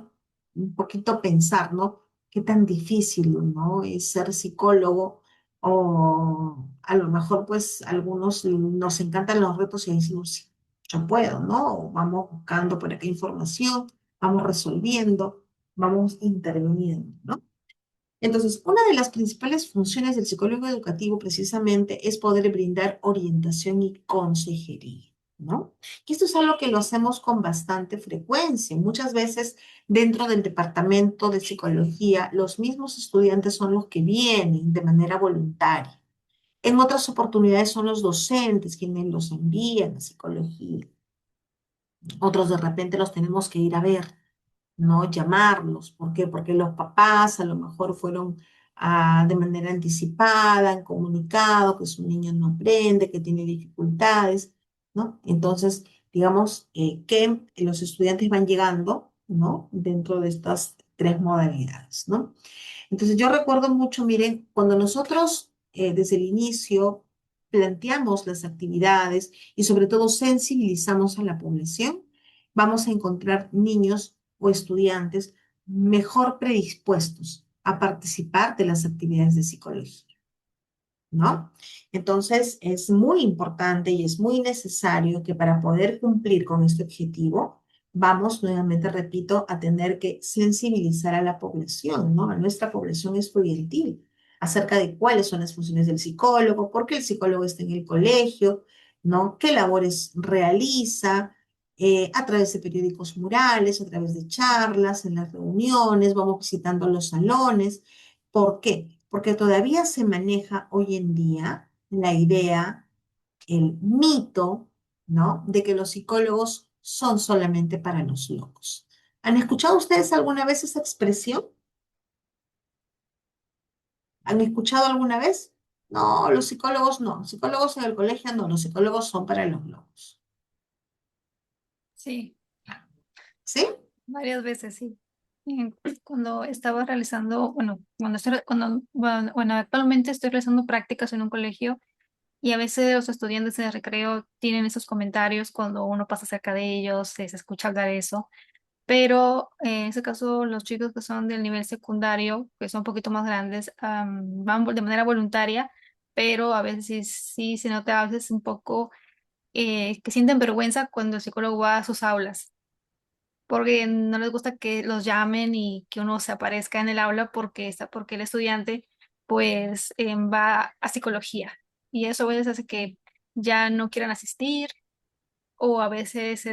un poquito pensar, ¿no? Qué tan difícil, ¿no? Es ser psicólogo o a lo mejor, pues, algunos nos encantan los retos y decimos, sí, yo puedo, ¿no? Vamos buscando por acá información, vamos resolviendo, vamos interviniendo, ¿no? Entonces, una de las principales funciones del psicólogo educativo precisamente es poder brindar orientación y consejería, ¿no? Y esto es algo que lo hacemos con bastante frecuencia. Muchas veces dentro del departamento de psicología, los mismos estudiantes son los que vienen de manera voluntaria. En otras oportunidades son los docentes quienes los envían a psicología. Otros de repente los tenemos que ir a ver, no llamarlos. ¿Por qué? Porque los papás a lo mejor fueron de manera anticipada, han comunicado que su niño no aprende, que tiene dificultades, ¿no? Entonces, digamos que los estudiantes van llegando, ¿no? Dentro de estas tres modalidades, ¿no? Entonces yo recuerdo mucho, miren, cuando nosotros desde el inicio planteamos las actividades y sobre todo sensibilizamos a la población, vamos a encontrar niños o estudiantes mejor predispuestos a participar de las actividades de psicología. ¿No? Entonces, es muy importante y es muy necesario que para poder cumplir con este objetivo, vamos nuevamente, repito, a tener que sensibilizar a la población, ¿no? A nuestra población estudiantil acerca de cuáles son las funciones del psicólogo, por qué el psicólogo está en el colegio, ¿no? ¿Qué labores realiza? A través de periódicos murales, a través de charlas, en las reuniones, vamos visitando los salones. ¿Por qué? Porque todavía se maneja hoy en día la idea, el mito, ¿no? De que los psicólogos son solamente para los locos. ¿Han escuchado ustedes alguna vez esa expresión? ¿Han escuchado alguna vez? No, los psicólogos no. Los psicólogos en el colegio no. Los psicólogos son para los locos. Sí, ¿Sí? varias veces, sí. Y cuando estaba realizando, bueno, bueno, actualmente estoy realizando prácticas en un colegio y a veces los estudiantes en el recreo tienen esos comentarios cuando uno pasa cerca de ellos, se escucha hablar eso, pero en ese caso los chicos que son del nivel secundario, que son un poquito más grandes, van de manera voluntaria, pero a veces sí se nota a veces un poco que sienten vergüenza cuando el psicólogo va a sus aulas porque no les gusta que los llamen y que uno se aparezca en el aula porque el estudiante pues va a psicología y eso a veces hace que ya no quieran asistir o a veces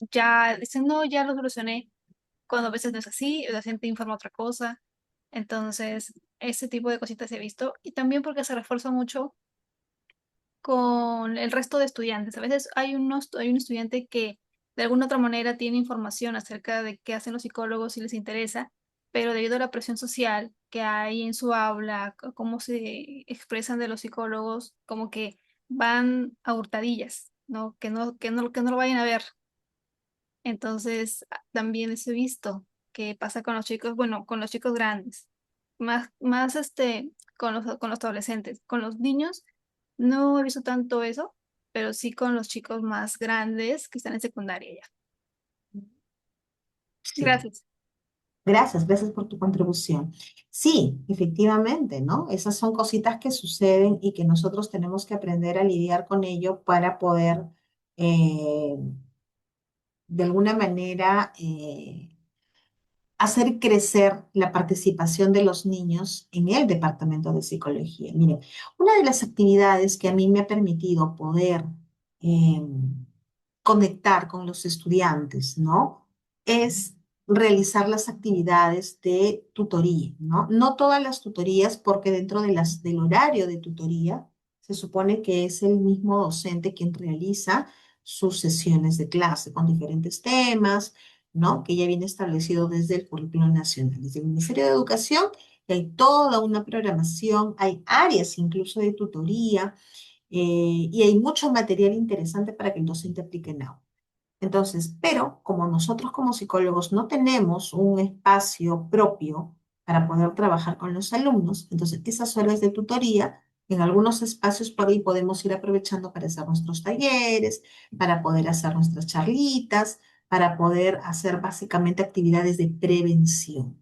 ya dicen no, ya lo solucioné, cuando a veces no es así, la gente informa otra cosa. Entonces, ese tipo de cositas he visto y también porque se refuerza mucho con el resto de estudiantes. A veces hay un estudiante que de alguna otra manera tiene información acerca de qué hacen los psicólogos si les interesa, pero debido a la presión social que hay en su aula, cómo se expresan de los psicólogos, como que van a hurtadillas, ¿no? Que no lo vayan a ver. Entonces, también eso he visto que pasa con los chicos, bueno, con los chicos grandes, más con los adolescentes. Con los niños no he visto tanto eso, pero sí con los chicos más grandes que están en secundaria ya. Sí. Gracias. Gracias, gracias por tu contribución. Sí, efectivamente, ¿no? Esas son cositas que suceden y que nosotros tenemos que aprender a lidiar con ello para poder, eh, de alguna manera, hacer crecer la participación de los niños en el departamento de psicología. Miren, una de las actividades que a mí me ha permitido poder eh, conectar con los estudiantes, ¿no? Es realizar las actividades de tutoría, ¿no? No todas las tutorías, porque dentro del horario de tutoría se supone que es el mismo docente quien realiza sus sesiones de clase con diferentes temas, ¿no? Que ya viene establecido desde el currículo nacional, desde el Ministerio de Educación, y hay toda una programación, hay áreas incluso de tutoría, y hay mucho material interesante para que el docente aplique en aula. Entonces, pero como nosotros como psicólogos no tenemos un espacio propio para poder trabajar con los alumnos, entonces esas horas de tutoría, en algunos espacios por ahí podemos ir aprovechando para hacer nuestros talleres, para poder hacer nuestras charlitas, para poder hacer básicamente actividades de prevención,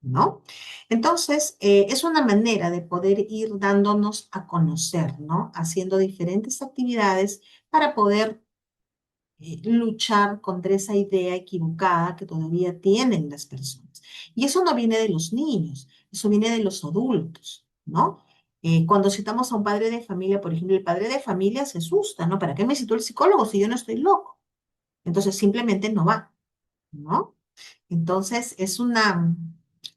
¿no? Entonces, es una manera de poder ir dándonos a conocer, ¿no? Haciendo diferentes actividades para poder luchar contra esa idea equivocada que todavía tienen las personas. Y eso no viene de los niños, eso viene de los adultos, ¿no? Cuando citamos a un padre de familia, por ejemplo, el padre de familia se asusta, ¿no? ¿Para qué me citó el psicólogo si yo no estoy loco? Entonces simplemente no va, ¿no? Entonces es una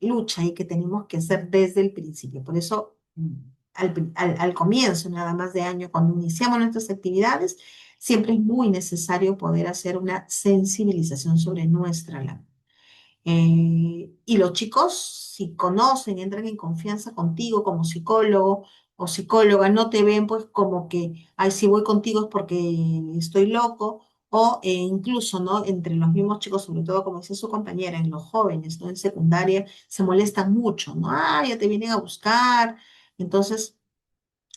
lucha ahí que tenemos que hacer desde el principio. Por eso, al comienzo, nada más de año, cuando iniciamos nuestras actividades, siempre es muy necesario poder hacer una sensibilización sobre nuestra labor. Y los chicos, si conocen, entran en confianza contigo como psicólogo o psicóloga, no te ven pues como que, ay, si voy contigo es porque estoy loco, o incluso, ¿no? Entre los mismos chicos, sobre todo como dice su compañera, en los jóvenes, ¿no? En secundaria, se molestan mucho, ¿no? Ah, ya te vienen a buscar. Entonces,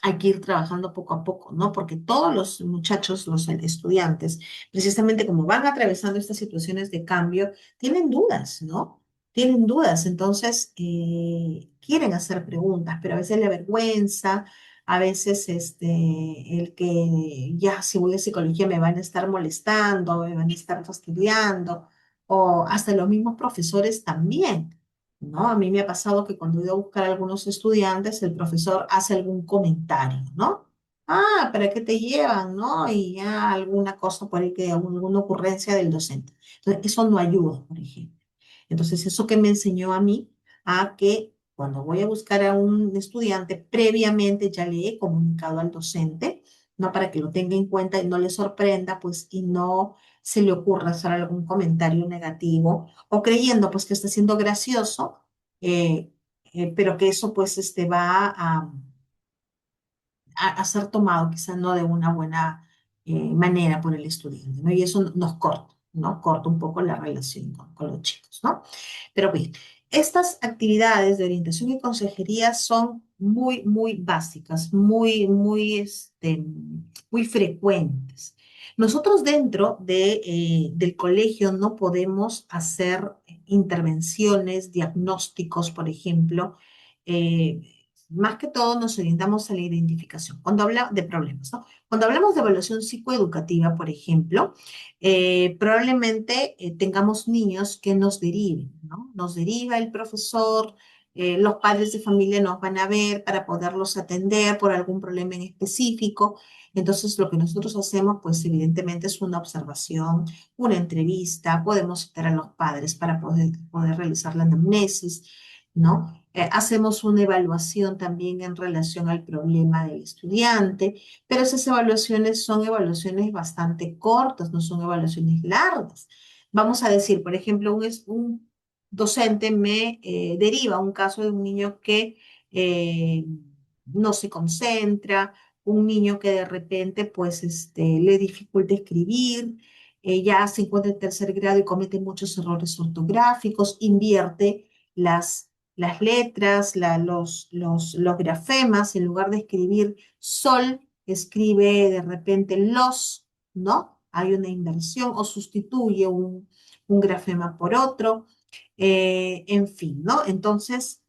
hay que ir trabajando poco a poco, ¿no? Porque todos los muchachos, los estudiantes, precisamente como van atravesando estas situaciones de cambio, tienen dudas, ¿no? Tienen dudas, entonces quieren hacer preguntas, pero a veces la vergüenza, a veces el que ya si voy a psicología me van a estar molestando, me van a estar fastidiando, o hasta los mismos profesores también. ¿No? A mí me ha pasado que cuando he ido a buscar a algunos estudiantes, el profesor hace algún comentario, ¿no? Ah, ¿para qué te llevan, no? Y ya alguna cosa por ahí que, alguna ocurrencia del docente. Entonces, eso no ayuda, por ejemplo. Entonces, eso que me enseñó a mí, a que cuando voy a buscar a un estudiante, previamente ya le he comunicado al docente, ¿no? Para que lo tenga en cuenta y no le sorprenda, pues, y no se le ocurra hacer algún comentario negativo o creyendo, pues, que está siendo gracioso, eh, pero que eso, pues, va a ser tomado quizá no de una buena manera por el estudiante, ¿no? Y eso nos corta, ¿no? Corta un poco la relación con los chicos, ¿no? Pero bien, estas actividades de orientación y consejería son muy, muy básicas, muy frecuentes. Nosotros dentro del colegio no podemos hacer intervenciones, diagnósticos, por ejemplo, eh, más que todo nos orientamos a la identificación, cuando habla de problemas, ¿no? Cuando hablamos de evaluación psicoeducativa, por ejemplo, probablemente tengamos niños que nos deriven, ¿no? Nos deriva el profesor, los padres de familia nos van a ver para poderlos atender por algún problema en específico. Entonces, lo que nosotros hacemos, pues evidentemente es una observación, una entrevista, podemos citar a los padres para poder realizar la anamnesis, ¿no? Hacemos una evaluación también en relación al problema del estudiante, pero esas evaluaciones son evaluaciones bastante cortas, no son evaluaciones largas. Vamos a decir, por ejemplo, un docente me deriva un caso de un niño que no se concentra, un niño que de repente pues le dificulta escribir, ya se encuentra en tercer grado y comete muchos errores ortográficos, invierte las letras, los grafemas, en lugar de escribir sol, escribe de repente los, ¿no? Hay una inversión o sustituye un grafema por otro, en fin, ¿no? Entonces,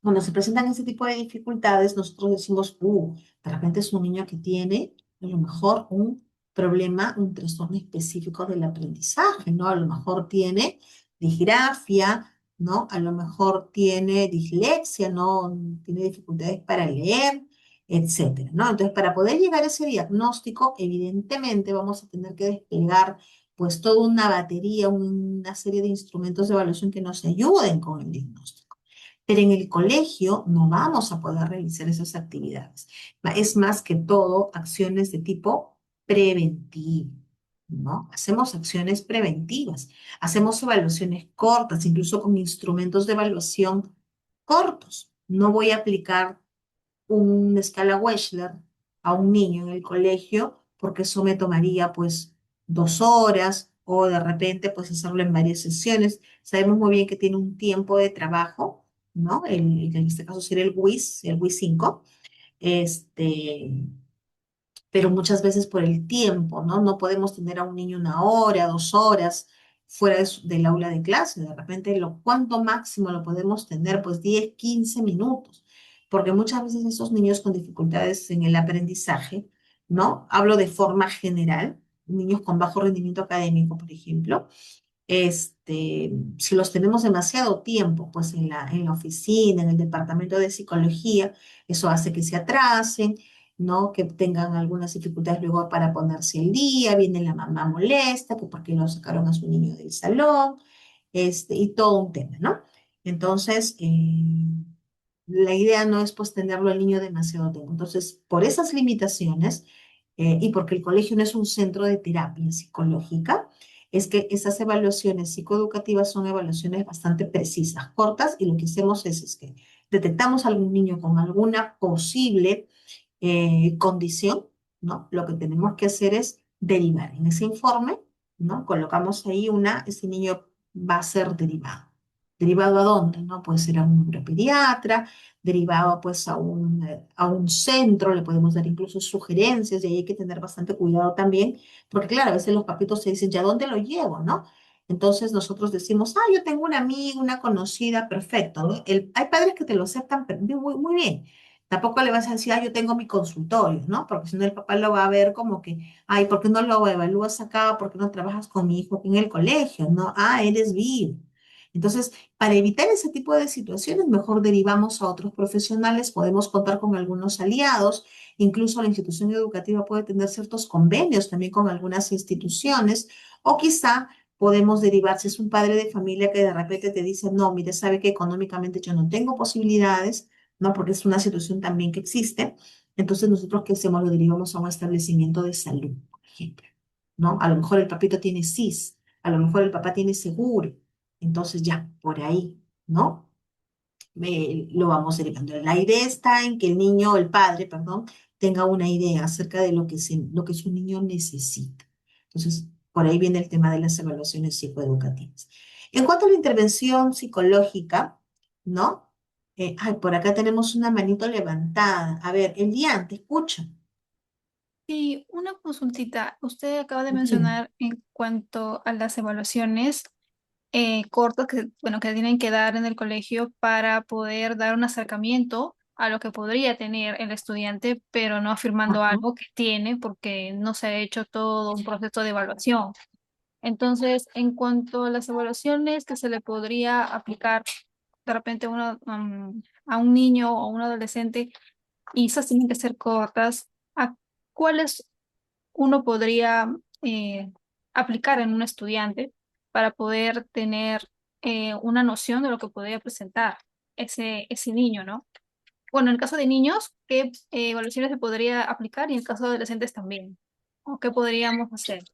cuando se presentan ese tipo de dificultades, nosotros decimos, de repente es un niño que tiene a lo mejor un problema, un trastorno específico del aprendizaje, ¿no? A lo mejor tiene disgrafia, ¿no? A lo mejor tiene dislexia, ¿no? Tiene dificultades para leer, etcétera, ¿no? Entonces, para poder llegar a ese diagnóstico, evidentemente vamos a tener que desplegar pues toda una batería, una serie de instrumentos de evaluación que nos ayuden con el diagnóstico. Pero en el colegio no vamos a poder realizar esas actividades. Es más que todo acciones de tipo preventivo, ¿no? Hacemos acciones preventivas, hacemos evaluaciones cortas, incluso con instrumentos de evaluación cortos. No voy a aplicar una escala Wechsler a un niño en el colegio, porque eso me tomaría pues 2 horas o de repente pues hacerlo en varias sesiones. Sabemos muy bien que tiene un tiempo de trabajo, ¿no? En este caso sería el WIS 5, este, pero muchas veces por el tiempo, ¿no? No podemos tener a un niño 1 hora, 2 horas fuera del aula de clase. De repente, ¿cuánto máximo lo podemos tener? Pues 10, 15 minutos, porque muchas veces esos niños con dificultades en el aprendizaje, ¿no? Hablo de forma general, niños con bajo rendimiento académico, por ejemplo, si los tenemos demasiado tiempo, pues en la oficina, en el departamento de psicología, eso hace que se atrasen, ¿no? Que tengan algunas dificultades luego para ponerse al día, viene la mamá molesta, que porque no sacaron a su niño del salón, y todo un tema, ¿no? Entonces, la idea no es pues tenerlo al niño demasiado tiempo. Entonces, por esas limitaciones, y porque el colegio no es un centro de terapia psicológica, es que esas evaluaciones psicoeducativas son evaluaciones bastante precisas, cortas, y lo que hacemos es que detectamos a algún niño con alguna posible condición, ¿no? Lo que tenemos que hacer es derivar. En ese informe, ¿no? Colocamos ahí ese niño va a ser derivado. ¿Derivado a dónde? ¿No? Puede ser a un neuropediatra, derivado pues a un centro, le podemos dar incluso sugerencias, y ahí hay que tener bastante cuidado también, porque claro, a veces los papitos se dicen, ¿ya dónde lo llevo? ¿No? Entonces nosotros decimos, ah, yo tengo una amiga, una conocida, perfecto, ¿no? Hay padres que te lo aceptan muy, muy bien. Tampoco le vas a decir, ah, yo tengo mi consultorio, ¿no? Porque si no el papá lo va a ver como que, ay, ¿por qué no lo evalúas acá? ¿Por qué no trabajas con mi hijo aquí en el colegio? ¿No? Ah, eres vivo. Entonces, para evitar ese tipo de situaciones, mejor derivamos a otros profesionales, podemos contar con algunos aliados, incluso la institución educativa puede tener ciertos convenios también con algunas instituciones, o quizá podemos derivar, si es un padre de familia que de repente te dice, no, mire, sabe que económicamente yo no tengo posibilidades, ¿no? Porque es una situación también que existe. Entonces, nosotros, ¿qué hacemos? Lo derivamos a un establecimiento de salud, por ejemplo, ¿no? A lo mejor el papito tiene SIS, a lo mejor el papá tiene seguro. Entonces, ya, por ahí, ¿no? Lo vamos derivando. La idea está en que el niño, el padre, perdón, tenga una idea acerca de lo que su niño necesita. Entonces, por ahí viene el tema de las evaluaciones psicoeducativas. En cuanto a la intervención psicológica, ¿no? Ay, por acá tenemos una manito levantada. A ver, Elian, te escucho. Y una consultita, usted acaba de Dime. mencionar en cuanto a las evaluaciones cortas que, bueno, que tienen que dar en el colegio para poder dar un acercamiento a lo que podría tener el estudiante, pero no afirmando Ajá. algo que tiene porque no se ha hecho todo un proceso de evaluación. Entonces, en cuanto a las evaluaciones que se le podría aplicar de repente a un niño o un adolescente, y esas tienen que ser cortas, ¿a cuáles uno podría aplicar en un estudiante para poder tener una noción de lo que podría presentar ese niño, ¿no? Bueno, en el caso de niños, ¿qué evaluaciones se podría aplicar? Y en el caso de adolescentes también. ¿O qué podríamos hacer?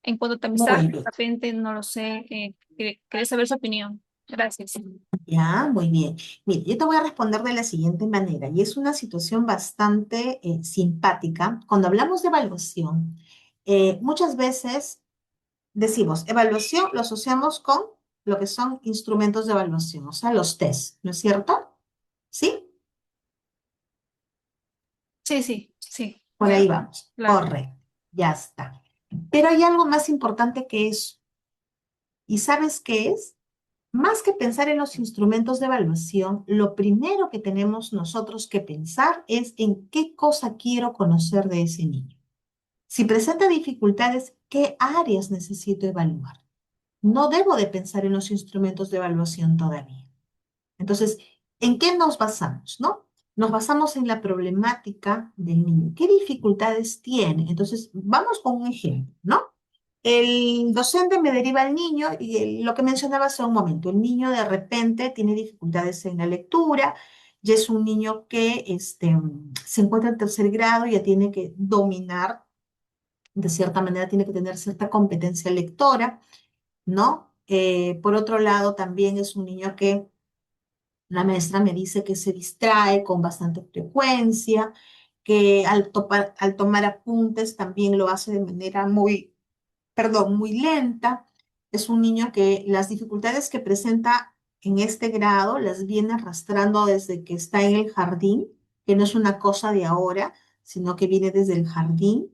En cuanto a Muy tamizaje, de bien. repente, no lo sé, quería saber su opinión. Gracias. Ya, muy bien. Mire, yo te voy a responder de la siguiente manera, y es una situación bastante simpática. Cuando hablamos de evaluación, muchas veces decimos, evaluación lo asociamos con lo que son instrumentos de evaluación, o sea, los test, ¿no es cierto? ¿Sí? Sí, sí, sí, Por ahí vamos. claro. Correcto. Ya está. Pero hay algo más importante que eso. ¿Y sabes qué es? Más que pensar en los instrumentos de evaluación, lo primero que tenemos nosotros que pensar es en qué cosa quiero conocer de ese niño. Si presenta dificultades, ¿qué áreas necesito evaluar? No debo de pensar en los instrumentos de evaluación todavía. Entonces, ¿en qué nos basamos, no? Nos basamos en la problemática del niño. ¿Qué dificultades tiene? Entonces, vamos con un ejemplo, ¿no? El docente me deriva al niño y lo que mencionaba hace un momento, el niño de repente tiene dificultades en la lectura, ya es un niño que se encuentra en tercer grado, ya tiene que dominar, de cierta manera tiene que tener cierta competencia lectora, ¿no? Por otro lado, también es un niño que la maestra me dice que se distrae con bastante frecuencia, que al tomar apuntes también lo hace de manera muy, perdón, muy lenta. Es un niño que las dificultades que presenta en este grado las viene arrastrando desde que está en el jardín, que no es una cosa de ahora, sino que viene desde el jardín,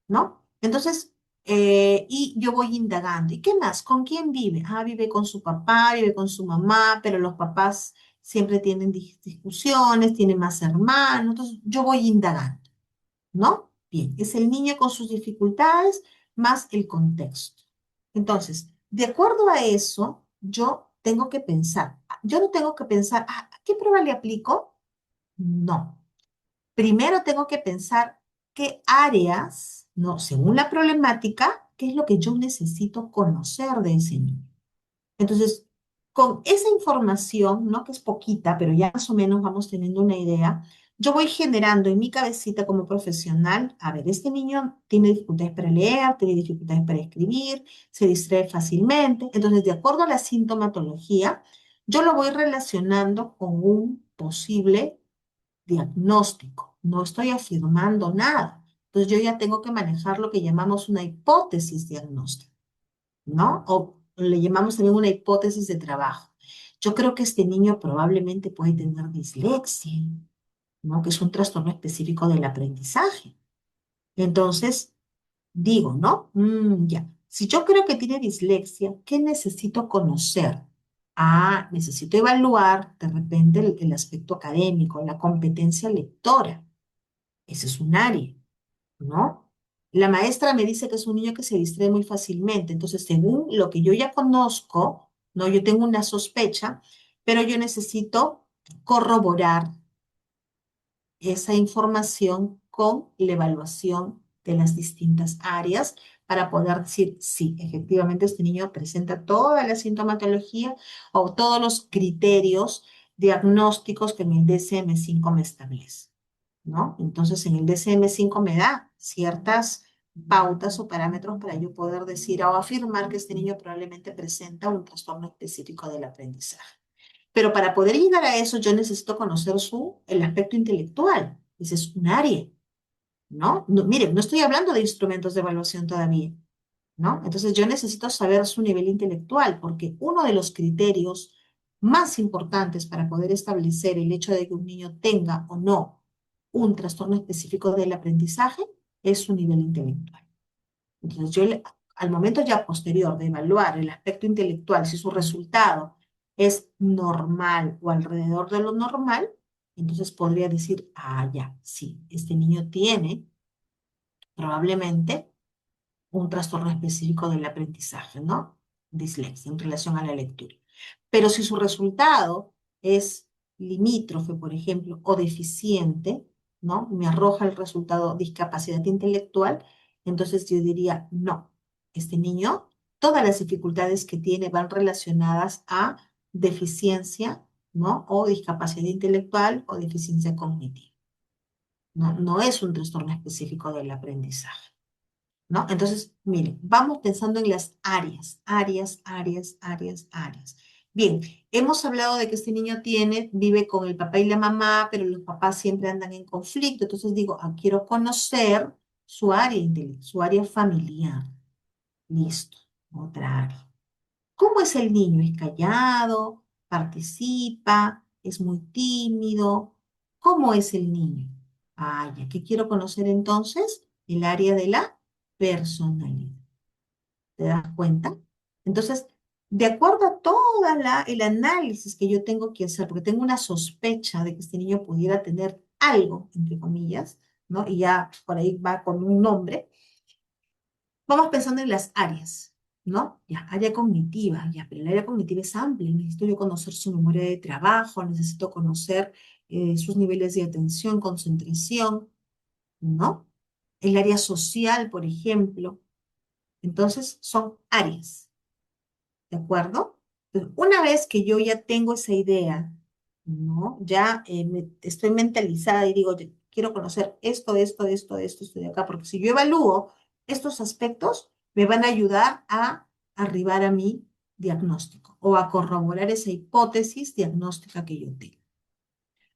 ¿no? Entonces, y yo voy indagando. ¿Y qué más? ¿Con quién vive? Ah, vive con su papá, vive con su mamá, pero los papás siempre tienen discusiones, tienen más hermanos. Entonces, yo voy indagando, ¿no? Bien, es el niño con sus dificultades más el contexto. Entonces, De acuerdo a eso, yo tengo que pensar. Yo no tengo que pensar, ¿a qué prueba le aplico? No. Primero tengo que pensar qué áreas, no, según la problemática, qué es lo que yo necesito conocer de ese niño. Entonces, con esa información, ¿no? Que es poquita, pero ya más o menos vamos teniendo una idea, yo voy generando en mi cabecita como profesional, a ver, este niño tiene dificultades para leer, tiene dificultades para escribir, se distrae fácilmente. Entonces, de acuerdo a la sintomatología, yo lo voy relacionando con un posible diagnóstico. No estoy afirmando nada. Entonces, yo ya tengo que manejar lo que llamamos una hipótesis diagnóstica, ¿no? O le llamamos también una hipótesis de trabajo. Yo creo que este niño probablemente puede tener dislexia, ¿no? Que es un trastorno específico del aprendizaje. Entonces, digo, ¿no? Ya. Si yo creo que tiene dislexia, ¿qué necesito conocer? Necesito evaluar de repente el aspecto académico, la competencia lectora. Ese es un área. ¿No? La maestra me dice que es un niño que se distrae muy fácilmente, entonces según lo que yo ya conozco, ¿no? Yo tengo una sospecha, pero yo necesito corroborar esa información con la evaluación de las distintas áreas para poder decir, sí, efectivamente este niño presenta toda la sintomatología o todos los criterios diagnósticos que en el DSM-5 me establece, ¿no? Entonces en el DSM-5 me da ciertas pautas o parámetros para yo poder decir o afirmar que este niño probablemente presenta un trastorno específico del aprendizaje. Pero para poder llegar a eso, yo necesito conocer el aspecto intelectual. Ese es un área, ¿no? No, miren, no estoy hablando de instrumentos de evaluación todavía, ¿no? Entonces yo necesito saber su nivel intelectual, porque uno de los criterios más importantes para poder establecer el hecho de que un niño tenga o no un trastorno específico del aprendizaje es su nivel intelectual. Entonces, al momento ya posterior de evaluar el aspecto intelectual, si su resultado es normal o alrededor de lo normal, entonces podría decir, ya, sí, este niño tiene probablemente un trastorno específico del aprendizaje, ¿no? Dislexia en relación a la lectura. Pero si su resultado es limítrofe, por ejemplo, o deficiente, ¿no? Me arroja el resultado discapacidad intelectual, entonces yo diría, no, este niño, todas las dificultades que tiene van relacionadas a deficiencia, ¿no? O discapacidad intelectual o deficiencia cognitiva. No, no es un trastorno específico del aprendizaje. ¿No? Entonces, miren, vamos pensando en las áreas. Bien, hemos hablado de que este niño vive con el papá y la mamá, pero los papás siempre andan en conflicto. Entonces digo, quiero conocer su área su área familiar. Listo, otra área. ¿Cómo es el niño? ¿Es callado? ¿Participa? ¿Es muy tímido? ¿Cómo es el niño? Ya que quiero conocer entonces el área de la personalidad. ¿Te das cuenta? Entonces, de acuerdo a todo el análisis que yo tengo que hacer, porque tengo una sospecha de que este niño pudiera tener algo, entre comillas, ¿no? Y ya por ahí va con un nombre, vamos pensando en las áreas, ¿no? Ya, área cognitiva, ya, pero el área cognitiva es amplia. Necesito yo conocer su memoria de trabajo, necesito conocer sus niveles de atención, concentración, ¿no? El área social, por ejemplo. Entonces, son áreas, ¿de acuerdo? Entonces, una vez que yo ya tengo esa idea, ¿no? Ya estoy mentalizada y digo, quiero conocer esto de acá, porque si yo evalúo estos aspectos, me van a ayudar a arribar a mi diagnóstico o a corroborar esa hipótesis diagnóstica que yo tengo.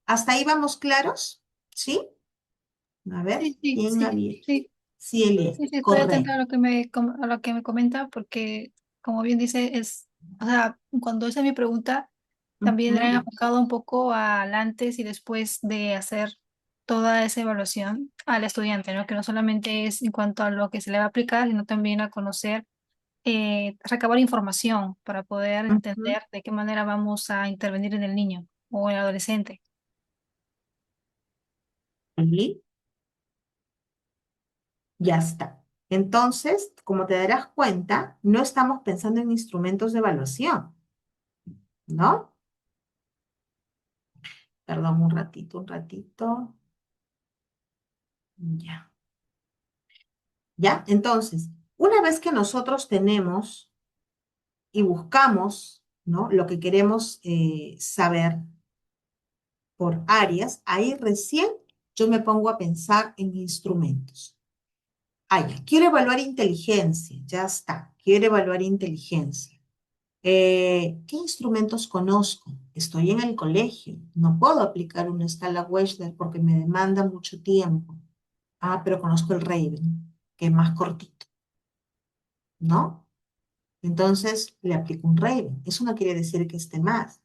¿Hasta ahí vamos claros? ¿Sí? A ver, Sí, sí, ¿quién sí, había? sí, Sí, Elia, sí, sí, estoy atenta a correcto. lo que a lo que me comenta, porque como bien dice, o sea, cuando hice mi pregunta, también era Ujú, enfocado un poco al antes y después de hacer toda esa evaluación al estudiante, ¿no? Que no solamente es en cuanto a lo que se le va a aplicar, sino también a conocer, recabar información para poder ujú. entender de qué manera vamos a intervenir en el niño o en el adolescente. Sí, ya está. Entonces, como te darás cuenta, no estamos pensando en instrumentos de evaluación, ¿no? Perdón, un ratito, un ratito. Ya. ¿Ya? Entonces, una vez que nosotros tenemos y buscamos, ¿no? Lo que queremos saber por áreas, ahí recién yo me pongo a pensar en instrumentos. Ah, ya, quiero evaluar inteligencia, ya está, quiero evaluar inteligencia. ¿Qué instrumentos conozco? Estoy en el colegio, no puedo aplicar una escala Wechsler porque me demanda mucho tiempo. Ah, pero conozco el Raven, que es más cortito, ¿no? Entonces le aplico un Raven. Eso no quiere decir que esté más,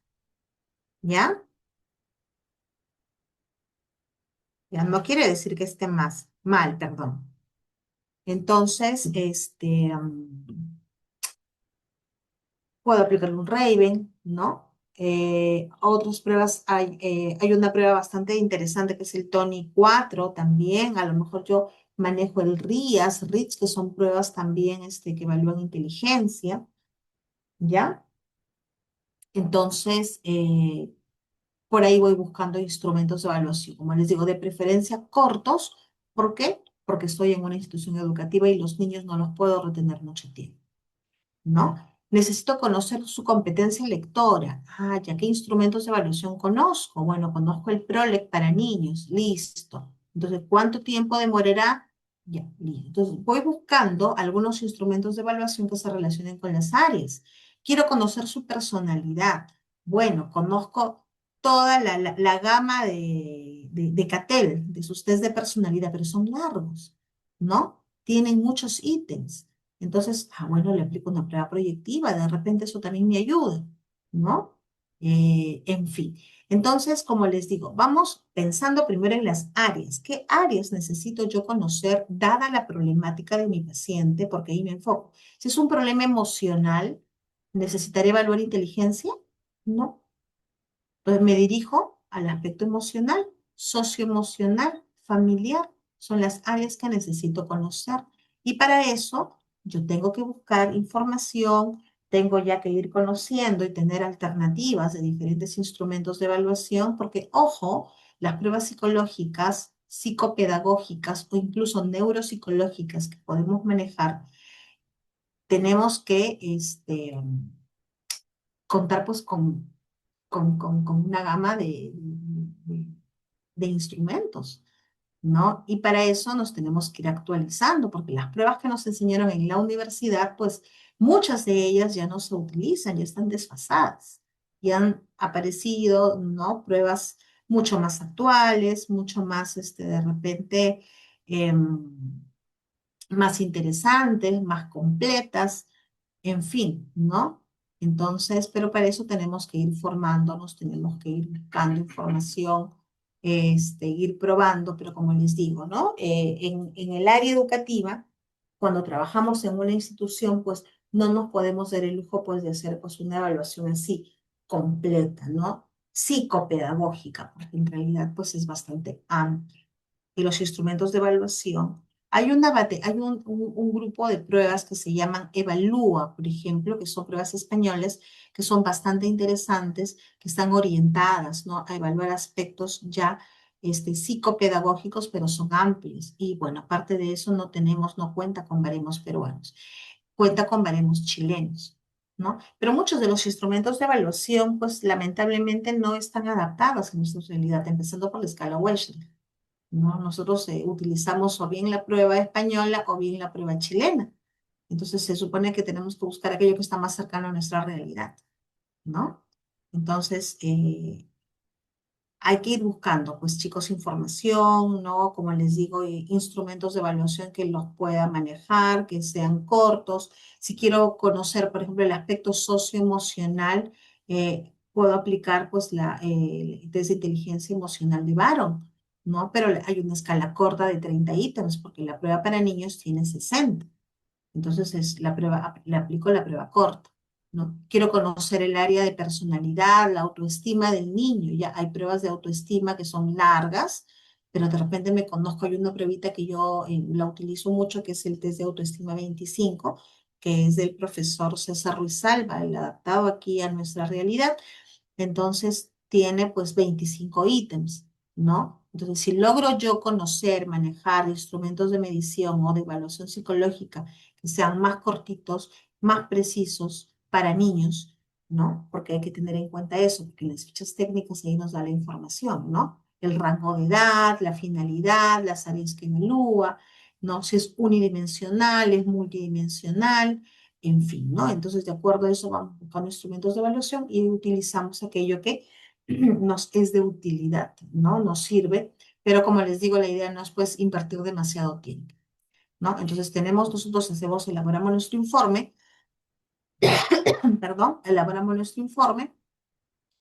¿ya? Ya no quiere decir que esté más, mal, perdón. Entonces, puedo aplicarle un Raven, ¿no? Otras pruebas, hay una prueba bastante interesante que es el Tony 4 también. A lo mejor yo manejo el RIAS, que son pruebas también que evalúan inteligencia, ¿ya? Entonces, por ahí voy buscando instrumentos de evaluación, como les digo, de preferencia cortos. ¿Por qué? Porque estoy en una institución educativa y los niños no los puedo retener mucho tiempo, ¿no? Necesito conocer su competencia lectora. Ah, ya, ¿qué instrumentos de evaluación conozco? Bueno, conozco el PROLEC para niños, listo. Entonces, ¿cuánto tiempo demorará? Ya, listo. Entonces, voy buscando algunos instrumentos de evaluación que se relacionen con las áreas. Quiero conocer su personalidad. Bueno, conozco toda la gama de CATEL, de sus test de personalidad, pero son largos, ¿no? Tienen muchos ítems. Entonces, bueno, le aplico una prueba proyectiva, de repente eso también me ayuda, ¿no? En fin. Entonces, como les digo, vamos pensando primero en las áreas. ¿Qué áreas necesito yo conocer dada la problemática de mi paciente? Porque ahí me enfoco. Si es un problema emocional, ¿necesitaré evaluar inteligencia? No. Entonces me dirijo al aspecto emocional, socioemocional, familiar. Son las áreas que necesito conocer. Y para eso yo tengo que buscar información, tengo ya que ir conociendo y tener alternativas de diferentes instrumentos de evaluación, porque, ojo, las pruebas psicológicas, psicopedagógicas o incluso neuropsicológicas que podemos manejar, tenemos que contar pues con una gama de- de instrumentos, ¿no? Y para eso nos tenemos que ir actualizando, porque las pruebas que nos enseñaron en la universidad, pues muchas de ellas ya no se utilizan, ya están desfasadas, y han aparecido, ¿no? Pruebas mucho más actuales, mucho más, de repente, más interesantes, más completas, en fin, ¿no? Entonces, pero para eso tenemos que ir formándonos, tenemos que ir buscando información, ir probando, pero como les digo, ¿no? En el área educativa, cuando trabajamos en una institución, pues no nos podemos dar el lujo, pues, de hacer pues una evaluación así completa, ¿no? Psicopedagógica, porque en realidad, pues, es bastante amplia y los instrumentos de evaluación, hay un grupo de pruebas que se llaman Evalúa, por ejemplo, que son pruebas españolas que son bastante interesantes, que están orientadas, ¿no? A evaluar aspectos ya psicopedagógicos, pero son amplios. Y bueno, aparte de eso, no cuenta con baremos peruanos, cuenta con baremos chilenos, ¿no? Pero muchos de los instrumentos de evaluación, pues lamentablemente no están adaptados a nuestra realidad, empezando por la escala Wechsler, ¿no? Nosotros utilizamos o bien la prueba española o bien la prueba chilena. Entonces se supone que tenemos que buscar aquello que está más cercano a nuestra realidad, ¿no? Entonces, hay que ir buscando, pues chicos, información, ¿no? Como les digo, instrumentos de evaluación que los pueda manejar, que sean cortos. Si quiero conocer, por ejemplo, el aspecto socioemocional, puedo aplicar pues el test de inteligencia emocional de Baron, ¿no? Pero hay una escala corta de 30 ítems, porque la prueba para niños tiene 60. Entonces le aplico la prueba corta, ¿no? Quiero conocer el área de personalidad, la autoestima del niño. Ya hay pruebas de autoestima que son largas, pero de repente me conozco, hay una pruebita que yo la utilizo mucho, que es el test de autoestima 25, que es del profesor César Ruiz Salva, el adaptado aquí a nuestra realidad. Entonces tiene pues 25 ítems, ¿no? Entonces, si logro yo conocer, manejar instrumentos de medición o de evaluación psicológica que sean más cortitos, más precisos para niños, ¿no? Porque hay que tener en cuenta eso, porque en las fichas técnicas ahí nos da la información, ¿no? El rango de edad, la finalidad, las áreas que evalúa, ¿no? Si es unidimensional, es multidimensional, en fin, ¿no? Entonces, de acuerdo a eso, vamos buscando instrumentos de evaluación y utilizamos aquello que nos es de utilidad, ¿no? Nos sirve, pero como les digo, la idea no es pues invertir demasiado tiempo, ¿no? Entonces, elaboramos nuestro informe, perdón, elaboramos nuestro informe,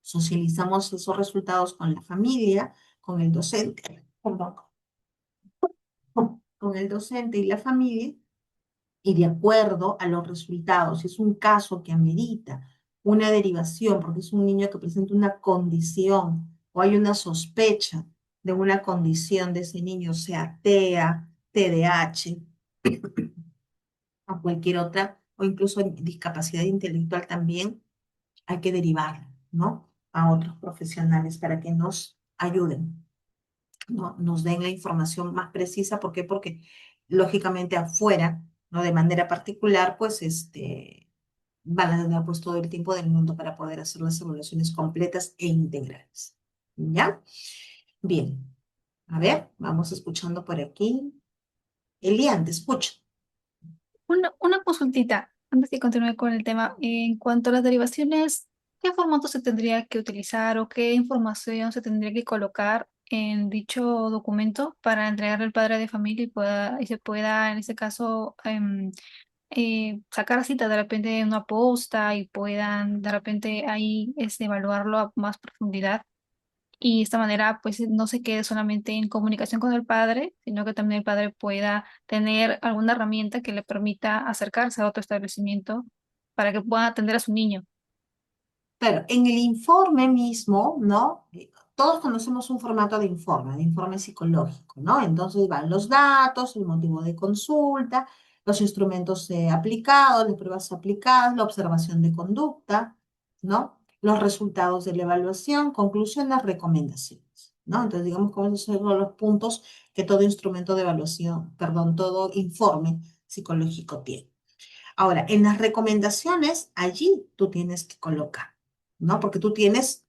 socializamos esos resultados con la familia, con el docente, perdón, con el docente y la familia, y de acuerdo a los resultados, si es un caso que amerita una derivación, porque es un niño que presenta una condición o hay una sospecha de una condición de ese niño, sea TEA, TDAH o cualquier otra, o incluso discapacidad intelectual también, hay que derivarlo, ¿no? A otros profesionales para que nos ayuden, ¿no? Nos den la información más precisa. ¿Por qué? Porque lógicamente afuera, ¿no? De manera particular, pues van a tener pues todo el tiempo del mundo para poder hacer las evaluaciones completas e integrales. ¿Ya? Bien. A ver, vamos escuchando por aquí. Elian, te escucho. Una consultita, antes que continúe con el tema. En cuanto a las derivaciones, ¿qué formato se tendría que utilizar o qué información se tendría que colocar en dicho documento para entregarle al padre de familia y se pueda, en este caso, sacar cita de repente en una posta y puedan de repente ahí evaluarlo a más profundidad? Y de esta manera, pues no se quede solamente en comunicación con el padre, sino que también el padre pueda tener alguna herramienta que le permita acercarse a otro establecimiento para que pueda atender a su niño. Claro, en el informe mismo, ¿no? Todos conocemos un formato de informe psicológico, ¿no? Entonces van los datos, el motivo de consulta, los instrumentos aplicados, las pruebas aplicadas, la observación de conducta, ¿no? Los resultados de la evaluación, conclusiones, recomendaciones, ¿no? Entonces, digamos que esos son los puntos que todo instrumento de evaluación, perdón, todo informe psicológico tiene. Ahora, en las recomendaciones, allí tú tienes que colocar, ¿no? Porque tú tienes,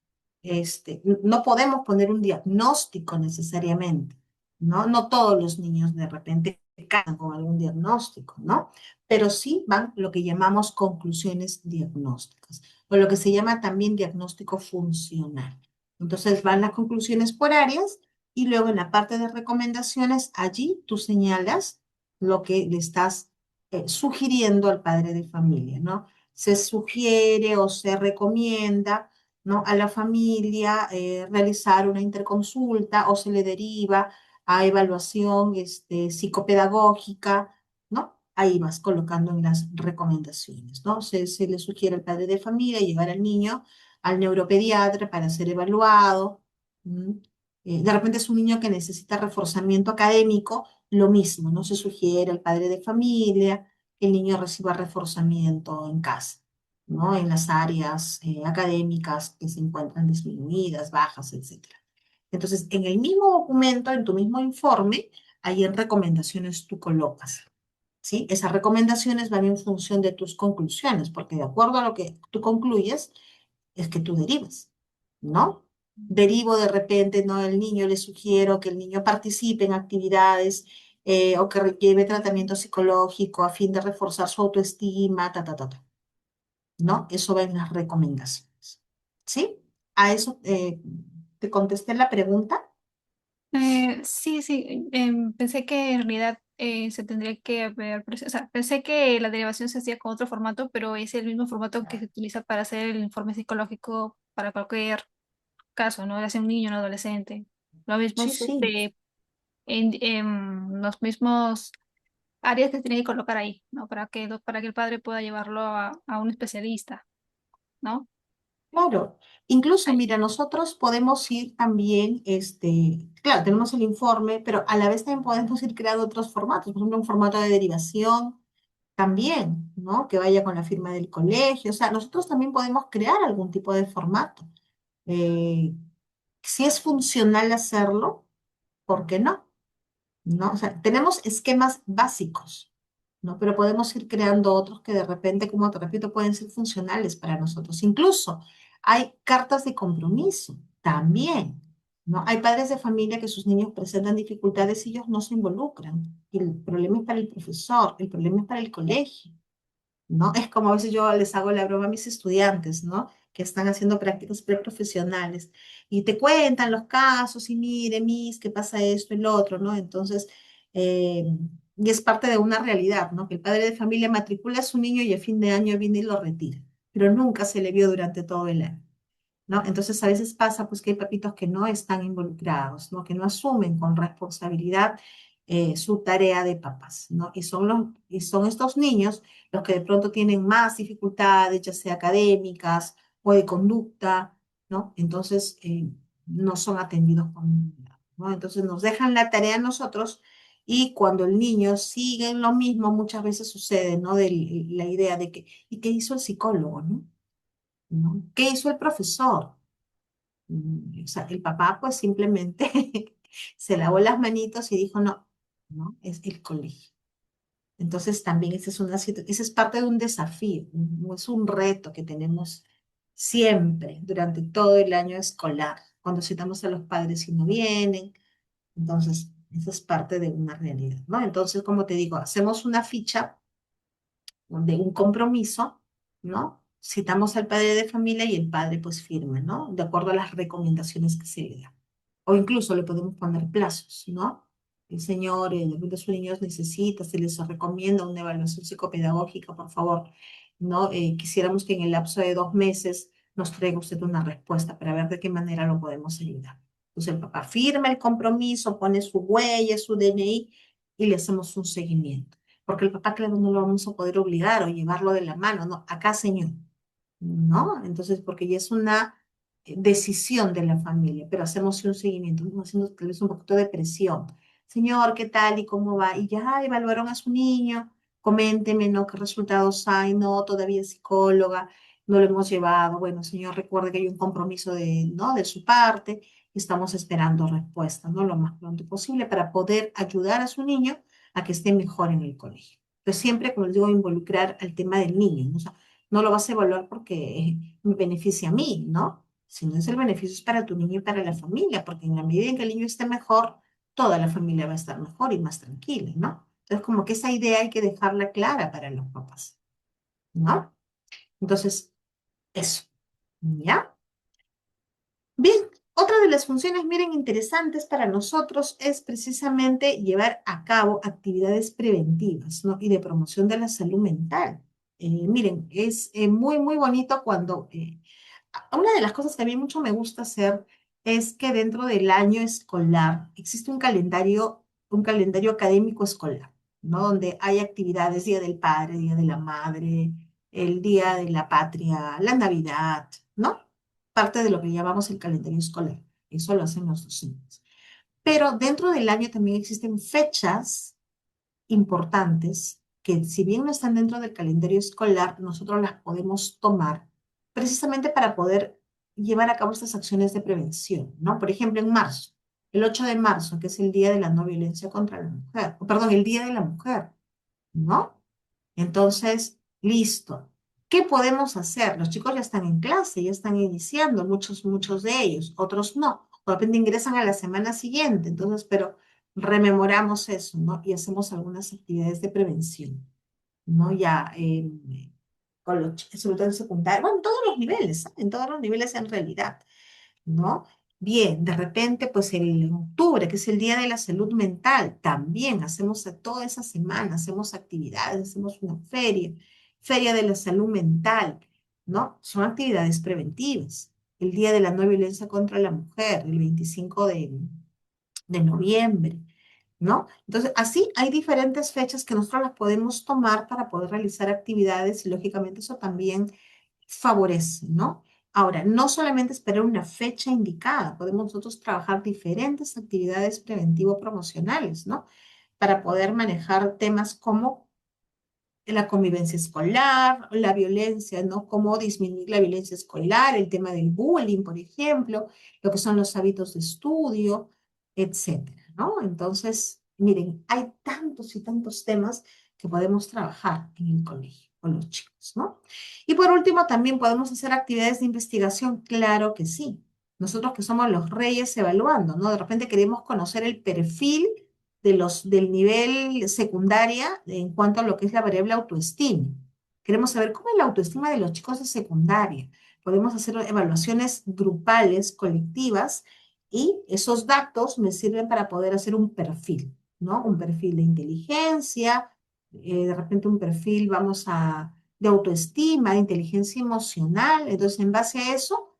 no podemos poner un diagnóstico necesariamente, ¿no? No todos los niños de repente caen con algún diagnóstico, ¿no? Pero sí van lo que llamamos conclusiones diagnósticas, o lo que se llama también diagnóstico funcional. Entonces van las conclusiones por áreas y luego en la parte de recomendaciones, allí tú señalas lo que le estás sugiriendo al padre de familia, ¿no? Se sugiere o se recomienda, ¿no? A la familia realizar una interconsulta o se le deriva a evaluación psicopedagógica, ¿no? Ahí vas colocando en las recomendaciones, ¿no? Se le sugiere al padre de familia llevar al niño al neuropediatra para ser evaluado. ¿M? De repente es un niño que necesita reforzamiento académico, lo mismo, no se sugiere al padre de familia que el niño reciba reforzamiento en casa, ¿no? En las áreas académicas que se encuentran disminuidas, bajas, etcétera. Entonces, en el mismo documento, en tu mismo informe, ahí en recomendaciones tú colocas, ¿sí? Esas recomendaciones van en función de tus conclusiones, porque de acuerdo a lo que tú concluyes, es que tú derivas, ¿no? Derivo de repente, ¿no? El niño, le sugiero que el niño participe en actividades o que lleve tratamiento psicológico a fin de reforzar su autoestima, ¿no? Eso va en las recomendaciones, ¿sí? A eso te contesté la pregunta. Sí, sí, pensé que en realidad se tendría que ver, o sea, pensé que la derivación se hacía con otro formato, pero es el mismo formato que se utiliza para hacer el informe psicológico para cualquier caso, ¿no? Ya sea un niño, un adolescente. Lo mismo, Sí, sí. en los mismos áreas que tiene que colocar ahí, ¿no? Para que el padre pueda llevarlo a un especialista, ¿no? Claro, incluso mira, nosotros podemos ir también, claro, tenemos el informe, pero a la vez también podemos ir creando otros formatos, por ejemplo, un formato de derivación también, ¿no? Que vaya con la firma del colegio, o sea, nosotros también podemos crear algún tipo de formato. Eh, si es funcional hacerlo, ¿por qué no? ¿No? O sea, tenemos esquemas básicos, ¿no? Pero podemos ir creando otros que de repente, como te repito, pueden ser funcionales para nosotros. Incluso hay cartas de compromiso también, ¿no? Hay padres de familia que sus niños presentan dificultades y ellos no se involucran. Y el problema es para el profesor, el problema es para el colegio. ¿No? Es como a veces yo les hago la broma a mis estudiantes, ¿no? Que están haciendo prácticas preprofesionales y te cuentan los casos y mire, Miss, qué pasa esto y lo otro, ¿no? Entonces, eh, y es parte de una realidad, ¿no? Que el padre de familia matricula a su niño y a fin de año viene y lo retira, pero nunca se le vio durante todo el año. ¿No? Entonces a veces pasa pues que hay papitos que no están involucrados, ¿no? Que no asumen con responsabilidad su tarea de papás, ¿no? Y son estos niños los que de pronto tienen más dificultades, ya sea académicas o de conducta, ¿no? Entonces no son atendidos con, ¿no? Entonces nos dejan la tarea a nosotros y cuando el niño sigue en lo mismo, muchas veces sucede, ¿no? De la idea de que, ¿y qué hizo el psicólogo, ¿no? ¿No? ¿Qué hizo el profesor? O sea, el papá pues simplemente se lavó las manitos y dijo, no, no, es el colegio. Entonces también esa es parte de un desafío, ¿no? Es un reto que tenemos siempre durante todo el año escolar, cuando citamos a los padres y no vienen. Entonces, eso es parte de una realidad, ¿no? Entonces, como te digo, hacemos una ficha de un compromiso, ¿no? Citamos al padre de familia y el padre pues firma, ¿no? De acuerdo a las recomendaciones que se le dan. O incluso le podemos poner plazos, ¿no? El señor, de repente su niño necesita, se les recomienda una evaluación psicopedagógica, por favor, ¿no? Quisiéramos que en el lapso de 2 meses nos traiga usted una respuesta para ver de qué manera lo podemos ayudar. Entonces el papá firma el compromiso, pone su huella, su DNI y le hacemos un seguimiento. Porque el papá, claro, no lo vamos a poder obligar o llevarlo de la mano, no, acá, señor, ¿no? Entonces, porque ya es una decisión de la familia, pero hacemos sí un seguimiento, ¿no? Haciendo tal vez un poquito de presión. Señor, ¿qué tal y cómo va? Y ya evaluaron a su niño, coménteme, ¿no? ¿Qué resultados hay? No, todavía es psicóloga, no lo hemos llevado. Bueno, señor, recuerde que hay un compromiso de, ¿no? De su parte, estamos esperando respuesta, ¿no? Lo más pronto posible para poder ayudar a su niño a que esté mejor en el colegio. Pero siempre, como les digo, involucrar al tema del niño, ¿no? O sea, no lo vas a evaluar porque me beneficia a mí, ¿no? Si no es el beneficio es para tu niño y para la familia, porque en la medida en que el niño esté mejor, toda la familia va a estar mejor y más tranquila, ¿no? Entonces, como que esa idea hay que dejarla clara para los papás, ¿no? Entonces, eso, ¿ya? Bien, otra de las funciones, miren, interesantes para nosotros es precisamente llevar a cabo actividades preventivas, ¿no? Y de promoción de la salud mental. Miren, es muy, muy bonito cuando una de las cosas que a mí mucho me gusta hacer es que dentro del año escolar existe un calendario académico escolar, ¿no? Donde hay actividades, Día del Padre, Día de la Madre, el Día de la Patria, la Navidad, ¿no? Parte de lo que llamamos el calendario escolar. Eso lo hacen los docentes. Pero dentro del año también existen fechas importantes que si bien no están dentro del calendario escolar, nosotros las podemos tomar precisamente para poder llevar a cabo estas acciones de prevención, ¿no? Por ejemplo, en marzo, el 8 de marzo, que es el Día de la No Violencia contra la Mujer, o perdón, el Día de la Mujer, ¿no? Entonces, listo. ¿Qué podemos hacer? Los chicos ya están en clase, ya están iniciando, muchos de ellos, otros no. De repente ingresan a la semana siguiente, entonces, pero rememoramos eso, ¿no? Y hacemos algunas actividades de prevención, ¿no? Ya con sobre todo en secundaria, bueno, en todos los niveles, ¿eh? En todos los niveles en realidad. ¿No? Bien, de repente, pues el octubre, que es el Día de la Salud Mental, también hacemos toda esa semana, hacemos actividades, hacemos una feria de la salud mental, ¿no? Son actividades preventivas. El Día de la No Violencia contra la Mujer, el 25 de noviembre, ¿no? Entonces, así hay diferentes fechas que nosotros las podemos tomar para poder realizar actividades y lógicamente eso también favorece, ¿no? Ahora, no solamente esperar una fecha indicada, podemos nosotros trabajar diferentes actividades preventivo-promocionales, ¿no? Para poder manejar temas como la convivencia escolar, la violencia, ¿no? Cómo disminuir la violencia escolar, el tema del bullying, por ejemplo, lo que son los hábitos de estudio, etcétera, ¿no? Entonces, miren, hay tantos y tantos temas que podemos trabajar en el colegio con los chicos, ¿no? Y por último, también podemos hacer actividades de investigación, claro que sí. Nosotros que somos los reyes evaluando, ¿no? De repente queremos conocer el perfil del nivel secundaria en cuanto a lo que es la variable autoestima. Queremos saber cómo es la autoestima de los chicos de secundaria. Podemos hacer evaluaciones grupales, colectivas, y esos datos me sirven para poder hacer un perfil, ¿no? Un perfil de inteligencia, de repente un perfil, de autoestima, de inteligencia emocional. Entonces, en base a eso,